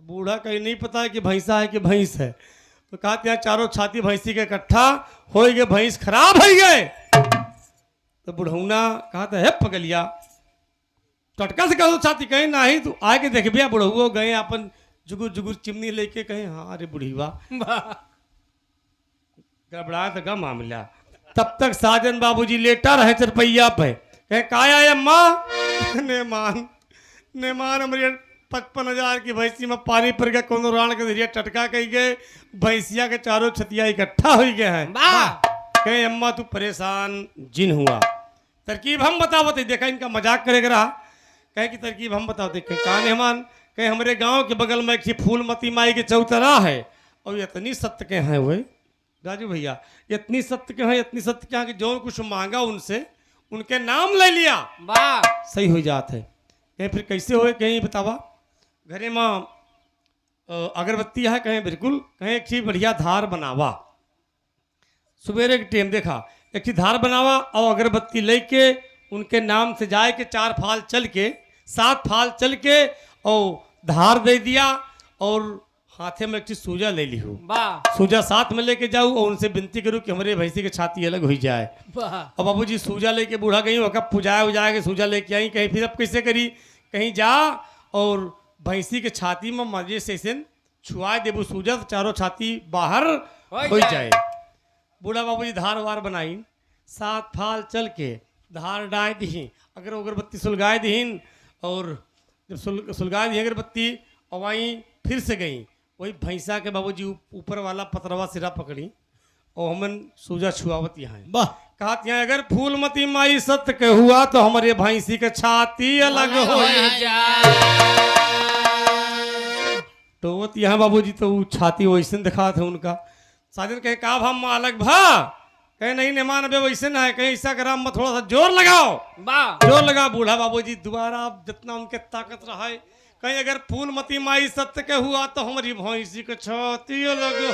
बूढ़ा कहीं नहीं पता है कि भैंसा है कि भैंस है, तो कहते हैं चारों छाती भैंसी के इकट्ठा हो गए, भैंस खराब हो गए। तो बुढ़ौना कहता है पगलिया टटका से कहो छाती, कहे नहीं तू आके देख भैया। बुढ़ऊ गए अपन जुगुर जुगुर चिमनी लेके, कहे हाँ अरे बुढ़ीवा गड़बड़ा तो गम मामला। तब तक साजन बाबूजी लेटा रहे चरपैया पे, कहे काया अम्मा नेमान हमारे 55,000 की भैंसी में पानी पड़ गया, कोनो राण के जरिए टटका कही गए, भैंसिया के चारों छतिया इकट्ठा हो गए हैं। कहे अम्मा तू परेशान जिन हुआ, तरकीब हम बतावते। देखा इनका मजाक करेगा रहा, कहे कि तरकीब हम बतावते। कहे कहा मेहमान, कहीं हमारे गांव के बगल में एक फूलमती माई के चौतरा है और इतनी सत्य के हैं वे राजू भैया, इतनी सत्य के हैं, इतनी सत्य के हैं कि जो कुछ मांगा उनसे उनके नाम ले लिया वाह सही हो जात है। कहीं फिर कैसे होए कहीं बतावा, घरे में अगरबत्ती है कहीं बिल्कुल, कहीं एक चीज बढ़िया धार बनावा, सवेरे के टाइम देखा एक चीज धार बनावा और अगरबत्ती लेके उनके नाम से जाए के 4 फाल चल के 7 फाल चल के और धार दे दिया और हाथे में एक चीज सूजा ले ली हो, वाह सूजा साथ में लेके जाऊँ और उनसे विनती करूँ कि हमारे भैंसी की छाती अलग हो जाए। वाह अब बाबूजी सूजा लेके बूढ़ा गई वो कब पुजाया उजाया के सूजा लेके आई, कहीं फिर अब कैसे करी, कहीं जा और भैंसी के छाती में मजे से ऐसे छुआ देबू सूजा तो चारों छाती बाहर हो जाए। बूढ़ा बाबूजी धार वार बनाई, 7 फाल चल के धार डाय दी, अगर अगरबत्ती सुलगाए दीन और जब सुलगाए दी अगरबत्ती और वहीं फिर से गई वही भैंसा के बाबूजी ऊपर वाला पतरवा सिरा पकड़ी और हमन सूजा छुआवत यहाँ वाह कहत यहाँ अगर फूलमती माई सत्य के हुआ तो हमारे भैंसी के छाती अलग हो तो वो यहाँ बाबूजी तो वो छाती वैसे दिखा थे उनका। साजन कहे का हम अलग भा, कहे नहीं निमान अबे वैसे ना है, कहे ऐसा करा मत थोड़ा सा जोर लगाओ, वाह जोर लगा। बूढ़ा बाबूजी दोबारा जितना उनके ताकत रहा है कहीं अगर फूलमती माई सत्य के हुआ तो हमारी भैंसी के छाती अलग हो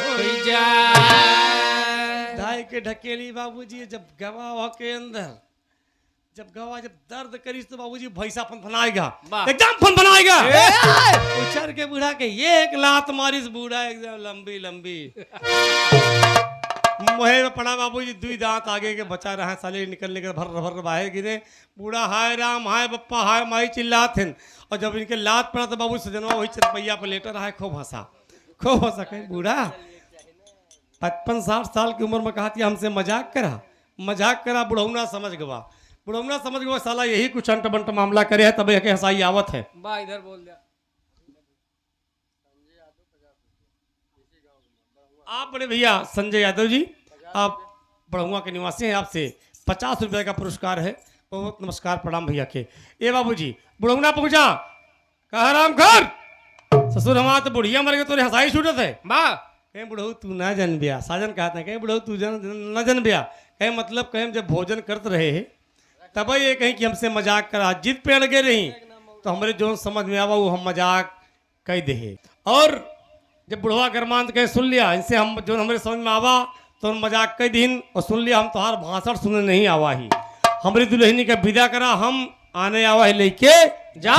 धाय के ढकेली बाबूजी जब गवा के अंदर जब दर्द करीस तो बाबूजी भैंसा फनफनाएगा, एकदम फनफनाएगा। उछर के बूढ़ा के ये एक लात मारिस बूढ़ा एकदम लंबी लंबी मोहे में पड़ा बाबूजी 2 दांत आगे के बचा रहा साले निकलने के भर भर बाहर गिरे। बूढ़ा हाय राम हाय बप्पा हाय माई चिल्लात हैं और जब इनके लात पड़ा तो बाबू सजनवा वही चरपैया पर लेटर रहा है खूब हंसा कहीं बूढ़ा 55-60 साल की उम्र में कहा हमसे मजाक करा बुढ़ौना समझ गवा साला यही कुछ अंट बंट मामला करे है तब यह हंसाई आवत है। वाह इधर बोल दिया आप बड़े भैया संजय यादव जी, आप बड़हुआ के निवासी हैं, आपसे 50 रुपए का पुरस्कार है, बहुत नमस्कार प्रणाम भैया के। ए बाबूजी बुढ़ौना पहुंचा कहा राम घर ससुर हमारा तो बुढ़िया मर गए तो हंसाई छूटत है। वाह कहीं बुढ़ऊ तू ना जन बिया, साजन कहते हैं कहीं बुढ़ऊ तू न जन बिया, कहीं मतलब कहीं जब भोजन करते रहे तब ये कहीं कि हमसे मजाक करा जिद पे लगे रही तो हमारे जो समझ में आवा वो हम मजाक कह दे। और जब बुढ़वा गरमांत कहे सुन लिया इनसे हम जो हमारे समझ में आवा तो हम मजाक कह दीन और सुन लिया हम तुम्हार भाषण सुनने नहीं आवा ही, हमारी दुल्हनी का विदा करा हम आने आवा ही लेके जा।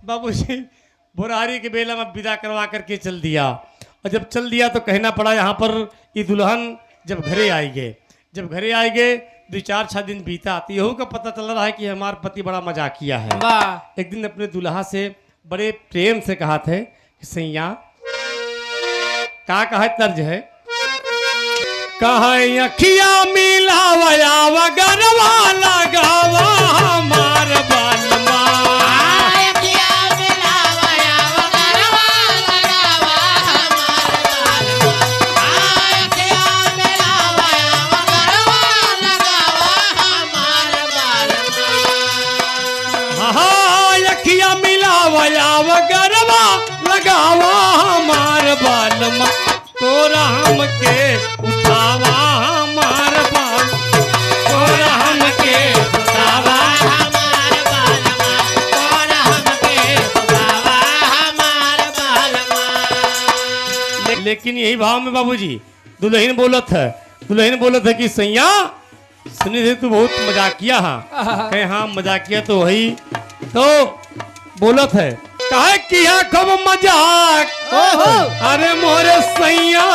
बाबूजी बुरारी के बेला में विदा करवा करके चल दिया और जब चल दिया तो कहना पड़ा यहाँ पर ये दुल्हन जब घरे आएंगे 2-4 दिन बीता तो यहू का पता चल रहा है कि हमारा पति बड़ा मजाकिया है। वाह एक दिन अपने दुल्हा से बड़े प्रेम से कहा थे कि सैया का कहा तर्ज है कहा अखिया मिलावया वगरवा लगावा हमार बालमा अखिया मिलावया वगरवा लगावा हमार बालमा तोरा हमके उठावा हमार बाल तोरा हमके उठावा हमार बालमा तोरा हमके उठावा हमार बालमा। लेकिन यही भाव में बाबूजी दुल्हन बोलत है कि सैया सुनी थे तू बहुत मजाकिया कहे हाँ मजाकिया तो वही तो बोलत है कहे किया कब मजाक अरे मोरे सैया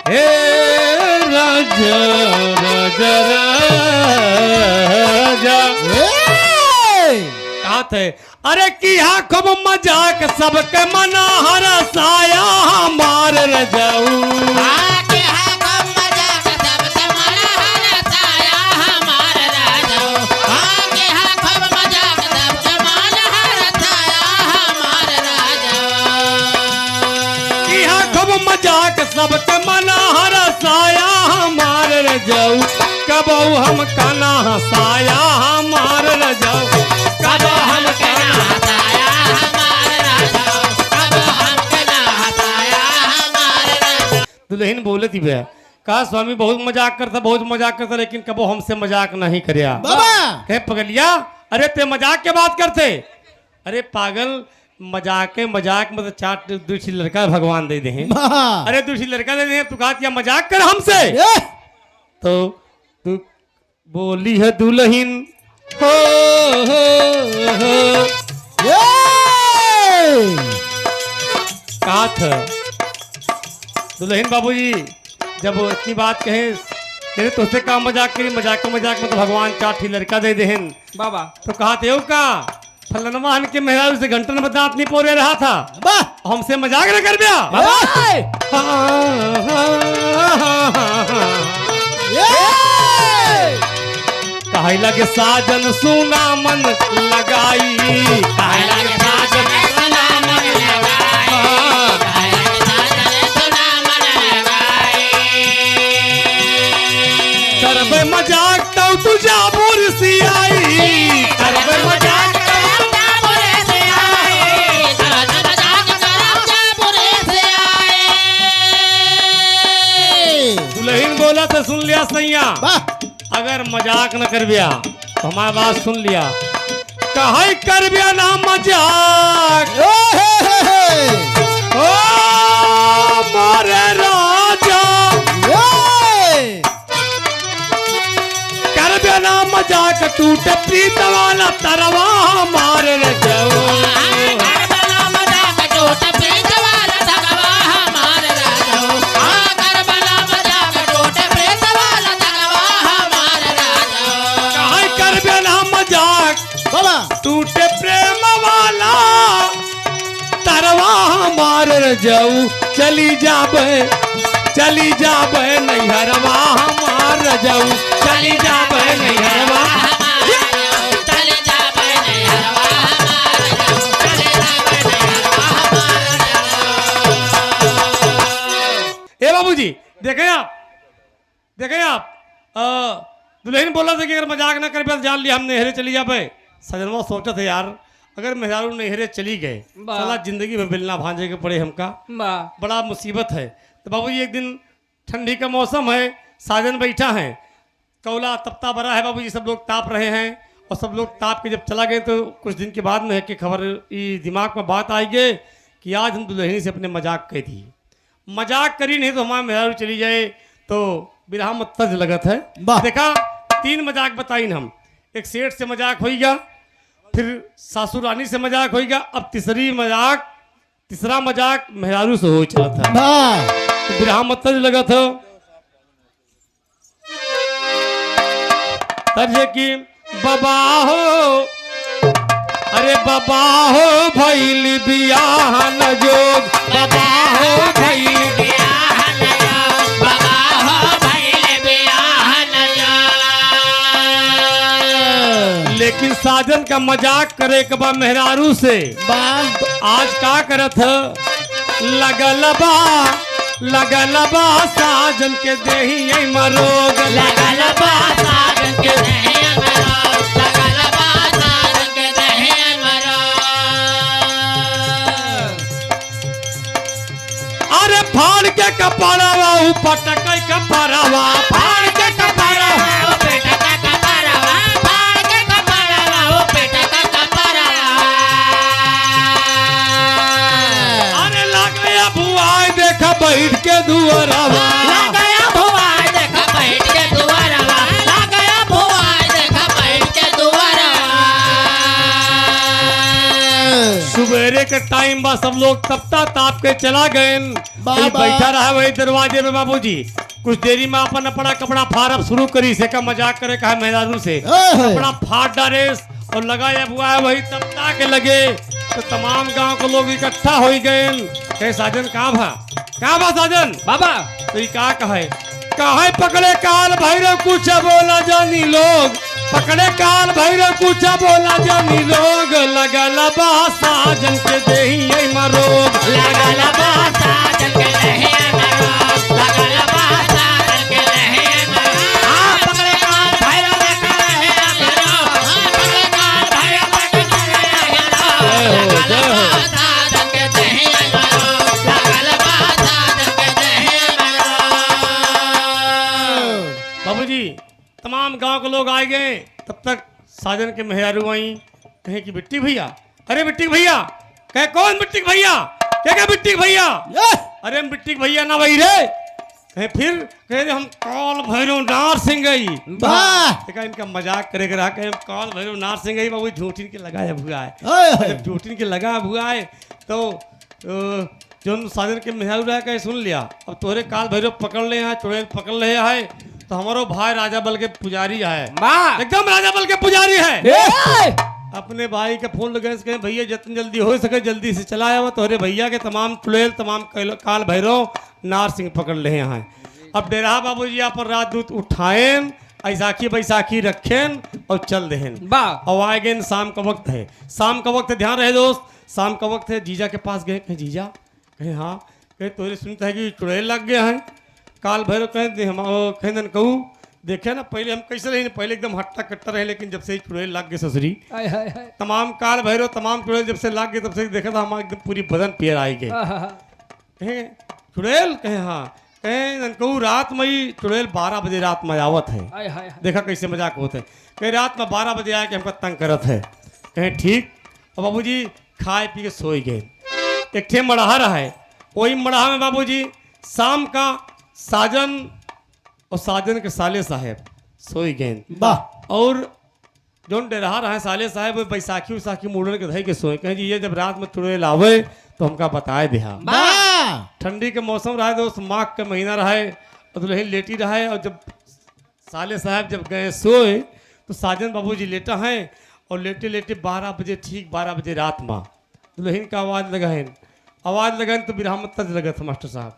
हे राजा राजा राजा कहा थे अरे किया कब मजाक सबके मना हरसाया हमार रजाऊ मजाक सबके मना हरसाया हमार रजाऊ कबऊ हम कना हसाया हमार रजाऊ कब हम कना हसाया दुल्हन बोले थी भैया, कहा स्वामी बहुत मजाक करता लेकिन कबो हमसे मजाक नहीं करया। बाबा कहे पगलिया, अरे ते मजाक के बात करते? अरे पागल, मजाक मतलब चार दूसरी लड़का भगवान दे दे। अरे दूसरी लड़का दे दे, तू कहा क्या मजाक कर हमसे? तो तू बोली है दुल्हन हो, कहा था दुल्हन बाबूजी जब वो इतनी बात कहे, तेरे तुझसे का मजाक करी, मजाक में तो भगवान चार लड़का दे देहन बाबा। तो कहा थे का फलनवा के मेहरारू से घंटन में दांत नहीं पोरे रहा था, हमसे मजाक न कर दिया बाबा। कहे लगे साजन सुना मन लगाई, कहे लगे साजन सुना मन लगाई, करबे मजाक तो तुझा बुरसी आई, करबे मजाक दुल्हन बोला तो सुन लिया सैया, अगर मजाक न कर बिया तो हमारी बात सुन लिया। कहे कर बिया ना मजाक ओ मारे राजा, कर बिया ना मजाक टूटे प्रीत वाला तरवा मारे रे जाओ। टूटे प्रेम वाला तरवा मार जाऊ, चली जाबे नैहरवा मार जाऊ, चली जाबे नैहरवा। ए बाबूजी देखें आप दुल्हन बोला था कि अगर मजाक ना कर बस जान लिया हम नहरे चली जाबे। सजनवा सोचा था यार अगर मेहरारू नहरे चली गए साला जिंदगी में बिलना भांजे के पड़े हमका, बड़ा मुसीबत है। तो बाबूजी एक दिन ठंडी का मौसम है, साजन बैठा है, कौला तपता भरा है बाबूजी, सब लोग ताप रहे हैं और सब लोग ताप के जब चला गए तो कुछ दिन के बाद में है कि खबर दिमाग में बात आई गई कि आज हम दुल्हनी से अपने मजाक कही थी, मजाक करी नहीं तो हमारा मेहरारू चली जाए तो बिरहा मत तज लगत है। देखा 3 मजाक बताई हम, एक सेठ से मजाक होइगा, फिर सासू रानी से मजाक होइगा, अब तीसरा मजाक मेहरारू से हो चला था। तो बिरहा मत तज लगा था तर्ज की बाबा हो, अरे बाबा हो भइल बियाह न जोग, बाबा हो भइल बियाह न जोग, बाबा हो भइल बियाह न जोग। लेकिन साजन का मजाक करे के बा मेहरारू से, तो आज का करत लगलबा साजन के देही मरोग, लगलबा साजन के देही मरोग, लगलबा साजन के देही मरोग। अरे फाड़ के कपड़वा पटक कपड़वा, फाड़ के कपड़वा पेटक कपड़वा, फाड़ के कपड़वा पेटक कपड़वा। अरे लग गया बुआई देखा बैठ के दुअरवा, लग गया बुआई देखा बैठ के दुअरवा, लग गया बुआई देखा बैठ के दुअरवा। सुबेरे के टाइम बा सब लोग तपता ताप के चला गए, बैठा रहा वही दरवाजे में बाबूजी। कुछ देरी में अपन अपना कपड़ा फाड़ब शुरू करी से का मजाक करे कहा मेहरारू से, कपड़ा फाड़ डाले और लगा या बुआ वही तपता के लगे तो तमाम गांव के लोग इकट्ठा हो गए। साजन कहाँ बा साजन बाबा? तो का कहे पकड़े काल भैरव कुछ बोला जानी लोग, पकड़े काल भैरव कुछ बोला जानी लोग, लगलबा साजन के देही मरोग, लगलबा साजन के देही मरोग, लगलबा साजन के देही मरोग। हां पकड़े काल भैरव देखा रहे अगरो, पकड़े काल भैरव देखा रहे अगरो, लगलबा साजन के देही मरोग, लगलबा साजन के देही मरोग। गांव के लोग आ गए तब तक साजन के मेहरारू आई, कहे कि बिट्टी भैया, अरे बिट्टी भैया, कहे कौन बिट्टी भैया, क्या बिट्टी भैया, अरे बिट्टी भैया ना भाई रे, कहे फिर कहे हम काल भैरव नार सिंह गई, देखा इनका मजाक करे करा, कहे काल भैरव नार सिंह गई, बाबू झूठिन के लगाया हुआ है, जब झूठिन के लगा हुआ है तो जो साजन के मेहरारू रहा कहे सुन लिया, अब तोरे काल भैरव पकड़ ले हैं, चुड़ैल पकड़ ले है, तो हमारो भाई राजा बल के पुजारी है, एकदम राजा बल के पुजारी है, अपने भाई के फोन लगे कहे भैया जितनी जल्दी हो सके जल्दी से चला आया, तोरे भैया के तमाम चुड़ैल तमाम काल भैरव नार सिंह पकड़ ले हैं। अब डेरा बाबूजी यहाँ पर रात दूत उठाएं, ऐसाखी बैसाखी रखें और चल दें। और आए गए शाम का वक्त है, शाम का वक्त है, ध्यान रहे दोस्त, शाम का वक्त है। जीजा के पास गए, कहे जीजा, कहे हाँ, कहे तोरे सुनता है कि चुड़ैल लग गया है, काल भैरव कहे हम कहे कहूँ देखे ना, पहले हम कैसे रहे, पहले एकदम हट्टा कट्टा रहे, लेकिन जब से ही चुड़ैल लग गए ससुरी, तमाम काल भैरव तमाम चुड़ैल जब से लग गए तब से देखा था हमारा एकदम पूरी बदन पियर आई गए। कहे चुड़ैल, कहे हाँ, कहे कहूँ रात में ही चुड़ैल 12 बजे रात में आवत है, देखा कैसे मजाक होते है, कहे रात में 12 बजे आए कि हमको तंग करत है, कहे ठीक। और बाबूजी खाए पी के सोई गए। एक ठे मड़हा रहा है, वही मड़हा में बाबूजी शाम का साजन और साजन के साले साहब सोई गए। और जो डेरहा रहा है साले साहब वो बैसाखी उसाखी मुड़न के धई के सोए, कहें जी ये जब रात में चुड़ैल आवे तो हमका बताए दिया। ठंडी के मौसम रहा दोस्त, माघ का महीना रहा है, और दुल्हन लेटी रहा है, और जब साले साहब जब गए सोए तो साजन बाबूजी लेटा है, और लेटे लेटे 12 बजे, ठीक 12 बजे रात में दुल्हन का आवाज़ लगाएं तो बिरहामत तज लगा था मास्टर साहब।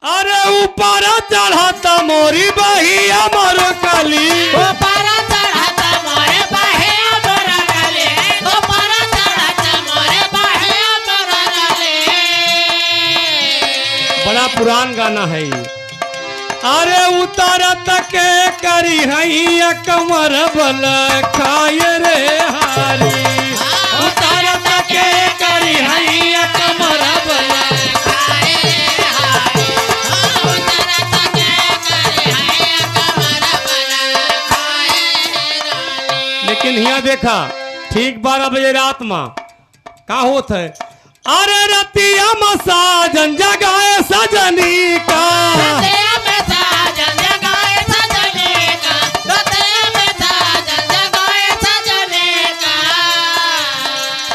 अरे ऊपर चढ़ाता मोरी बहिया मोरो काली, ऊपर चढ़ाता मोरे बहिया मोरा काली, ऊपर चढ़ाता मोरे बहिया मोरा काली। बड़ा पुरान गाना है ये। अरे उतार तक करी है कमर बल खाए रे हारी, उतार तक करी है कमर बल। लेकिन यहाँ देखा ठीक 12 बजे रात में का होत है, अरे रतिया में साजन जगाए सजनी का,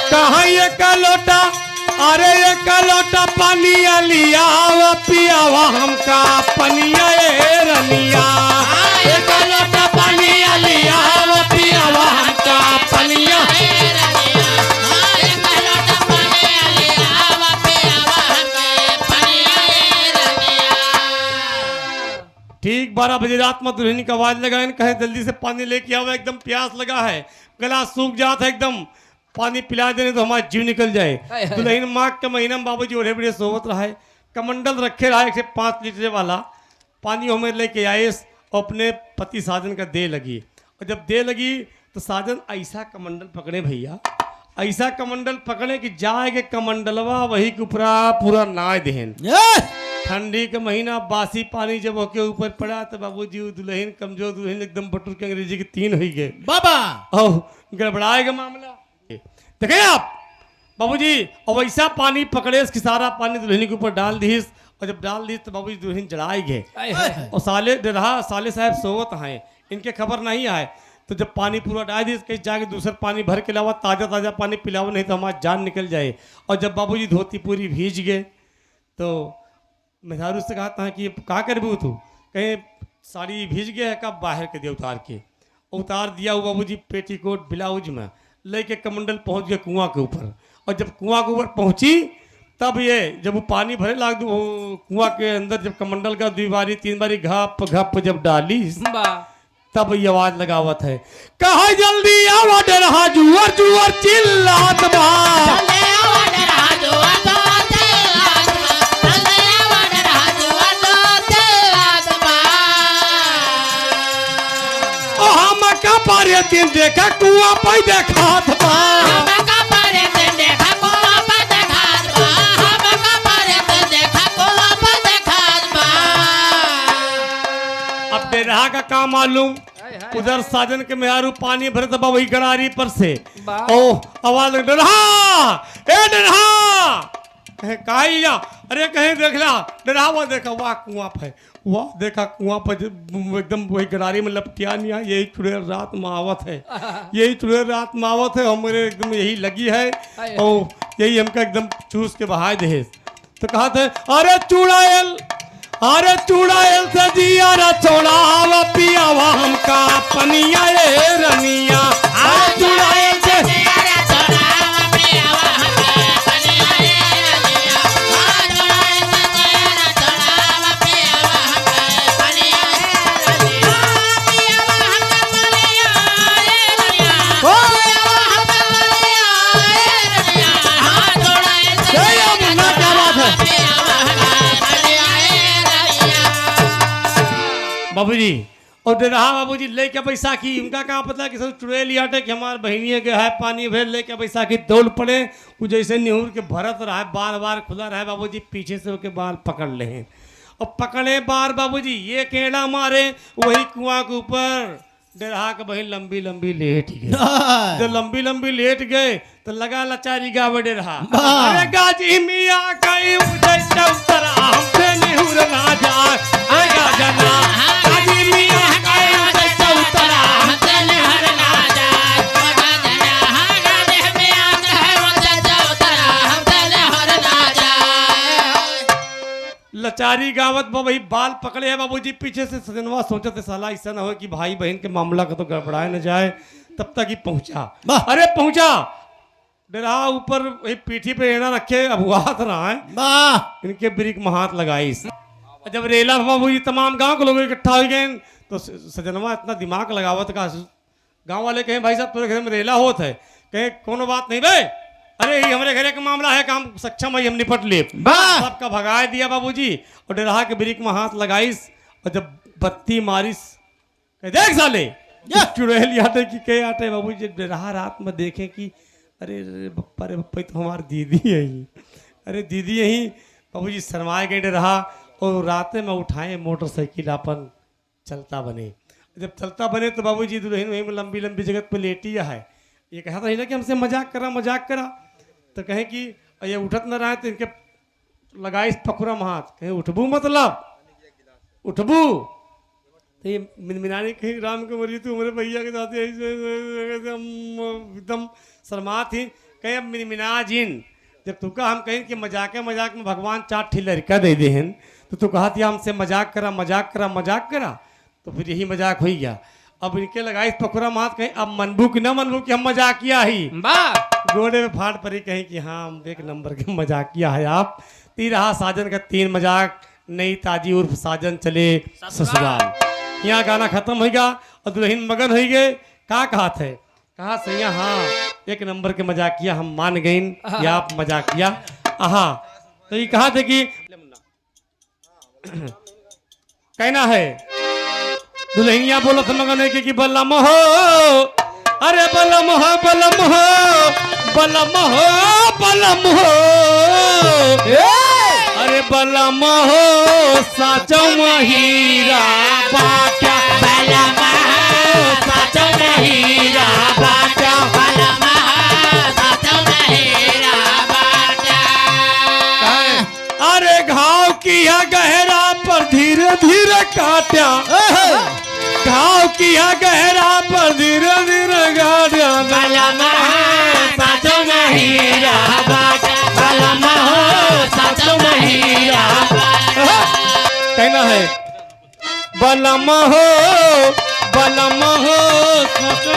कहा एक लोटा, अरे एक लोटा पनिया लिया पियावा हमका पनिया ए रनिया, एक लोटा पनिया लिया पियावा हमका पनिया। ठीक 12 बजे रात में दुल्हन की आवाज लगाए, कहे जल्दी से पानी लेके आओ, एकदम प्यास लगा है, गला सूख जाता है, एकदम पानी पिला देने तो हमारा जीव निकल जाए। दुल्हन माघ के महीने में बाबूजी ओढ़े बड़े सोवत रहा है, कमंडल रखे रहा है 5 लीटर वाला पानी हमें लेके आए, और अपने पति साजन का दे लगी, और जब दे लगी तो साजन ऐसा कमंडल पकड़े भैया, ऐसा कमंडल पकड़े कि जाएगे कमंडलवा वही के ऊपर पूरा नाय देहन। ठंडी का महीना बासी पानी जब होके ऊपर पड़ा तो बाबूजी दुल्हन कमजोर दुल्हन एकदम बटुर के अंग्रेजी के 3 हो गए बाबा, और गड़बड़ाएगा मामला। देखें आप बाबूजी, और वैसा पानी पकड़े इसकी सारा पानी दुल्हन के ऊपर डाल दीस, और जब डाल दी तो बाबूजी दुल्हन जड़ाई गए, और साले साहब सोवत हैं, इनके खबर नहीं आए, तो जब पानी पूरा डाल दी कहीं जाके दूसरा पानी भर के लावा, ताज़ा पानी पिलाओ, नहीं तो हमारी जान निकल जाए। और जब बाबूजी धोती पूरी भीज गए तो मेहरारू से कहा था कि क्या करबू तू, कहीं साड़ी भीज गया है, कब बाहर के दिया उतार दिया वो बाबूजी पेटीकोट ब्लाउज में लेके कमंडल पहुंच गए कुआं के ऊपर, और जब कुआं के ऊपर पहुंची तब ये जब वो पानी भरे लाग कुआं के अंदर, जब कमंडल का 2 बारी 3 बारी घप घप जब डाली तब ये आवाज लगावत है, कहा जल्दी आवा डरहा जुअर जुअर चिल्लात बा, ओ हम का पारे तीन देखा कुआं पे देखात बा, डरहा का काम मालूम। उधर साजन के मेहरू पानी भरे तो वही गरारी पर से ओ आवाज डरहा ए डरहा कहे काइया अरे कहीं देखला डरहा वो देखा वाह कुआं पे वाह देखा कुआं पर एकदम वही गरारी में लपटिया नहीं आ यही चुड़ैल रात में आवत है यही चुड़ैल रात में आवत है हमारे एकदम यही लगी है और यही हमका एकदम चूस के बहाय दे। तो कहा थे अरे चुड़ैल से जिया रे छोड़ावा पियावा हमका पनिया ए रनिया अरे चुड़ैल से बाबूजी और डरहा बाबूजी लेके बैसाखी उनका कहाँ पता कि सब चुड़ैल आटे कि हमारे बहनिए के है पानी भर लेके बैसाखी दौड़ पड़े वो जैसे निहुर के भरत रहा बार बार खुला रहा बाबूजी पीछे से उसके बाल पकड़ ले और पकड़े बार बाबूजी ये केड़ा मारे वही कुआं के ऊपर डरहा के बहन लंबी लंबी लेट गए। जब लंबी लंबी लेट गए तो लगा लचारी गावे डरहा अरे गाजी मिया कहीं उधर चौतरा हमसे निहुर ना जाए आएगा जना गाजी मिया कहीं उधर चौतरा हमसे निहुर ना जाए गाजी मिया कहीं उधर चौतरा हमसे निहुर ना जाए। लचारी गावत वही बाल पकड़े है बाबूजी पीछे से सजनवा सोचते साला ऐसा ना हो कि भाई बहन के मामला का तो गड़बड़ाए न जाए तब तक ही पहुंचा अरे पहुंचा डरहा ऊपर वही पीठी पे रेना रखे अब हाथ रहा है इनके ब्रिक में हाथ लगाई जब रेला बाबूजी तमाम गांव के लोग इकट्ठा हो गए तो सजनवा इतना दिमाग लगावत का गांव वाले कहें भाई साहब तुम्हारे घर में रेला होत है कहे कोनो बात नहीं भाई अरे ये हमारे घरे का मामला है काम सक्षम है हम निपट ले सबका भगाए दिया बाबूजी और डरहा के ब्रिक में हाथ लगाइस और जब बत्ती मारिस देख साले चुड़ैल आटे की कई आटे बाबूजी डरहा रात में देखे कि अरे बप्पा रे बप्पा तो हमारी दीदी है ही अरे दीदी यही बाबूजी शर्माए गए डरहा और रातें में उठाए मोटरसाइकिल अपन चलता बने जब चलता बने तो बाबूजी दुल्हन वहीं में लंबी लंबी जगह पे लेटी है ये कहा था ना कि हमसे मजाक करा तो कहे कि ये उठत न रहा है तो इनके लगाई पखुरा में हाथ कहे उठबू मतलब उठबू तो ये मिनमिनानी कहीं राम के मरी तू हमारे भैया के साथ एकदम शर्मा थी कहे अब मिनमिना जिन जब तू कहा हम कहें कि मजाक में भगवान 4 ठी लड़का दे दे तो तू कहा था हमसे मजाक करा तो फिर यही मजाक हो गया। अब इनके लगाई पकुरा मात कहीं अब मनबू कि न मनबू कि हम मजाकिया ही गोड़े में फाड़ पड़ी कहीं कि हाँ हम एक नंबर के मजाकिया है आप। ती रहा साजन का 3 मजाक नई ताजी उर्फ साजन चले ससुराल। यहाँ गाना खत्म हो गया और दुल्हन मगन हो गए का कहा थे कहा सैया हाँ एक नंबर के मजाकिया हम मान गए या आप मजाकिया हाँ तो ये कहा थे कि कहना है दुल्हनिया बोलो तो मगन है कि बलम हो अरे बलम हो बलम हो बलम हो बलम हो अरे बलम हो साचो हीरा बाटा बलम हो साचो हीरा बाटा बलम हो साचो हीरा बाटा अरे घाव किया गहरा पर धीरे धीरे काटा घाव किया गहरा पर धीरे धीरे गाड़ा बलम हो साचो हीरा बाटा बलम हो साचो हीरा कहना है बलम हो साचो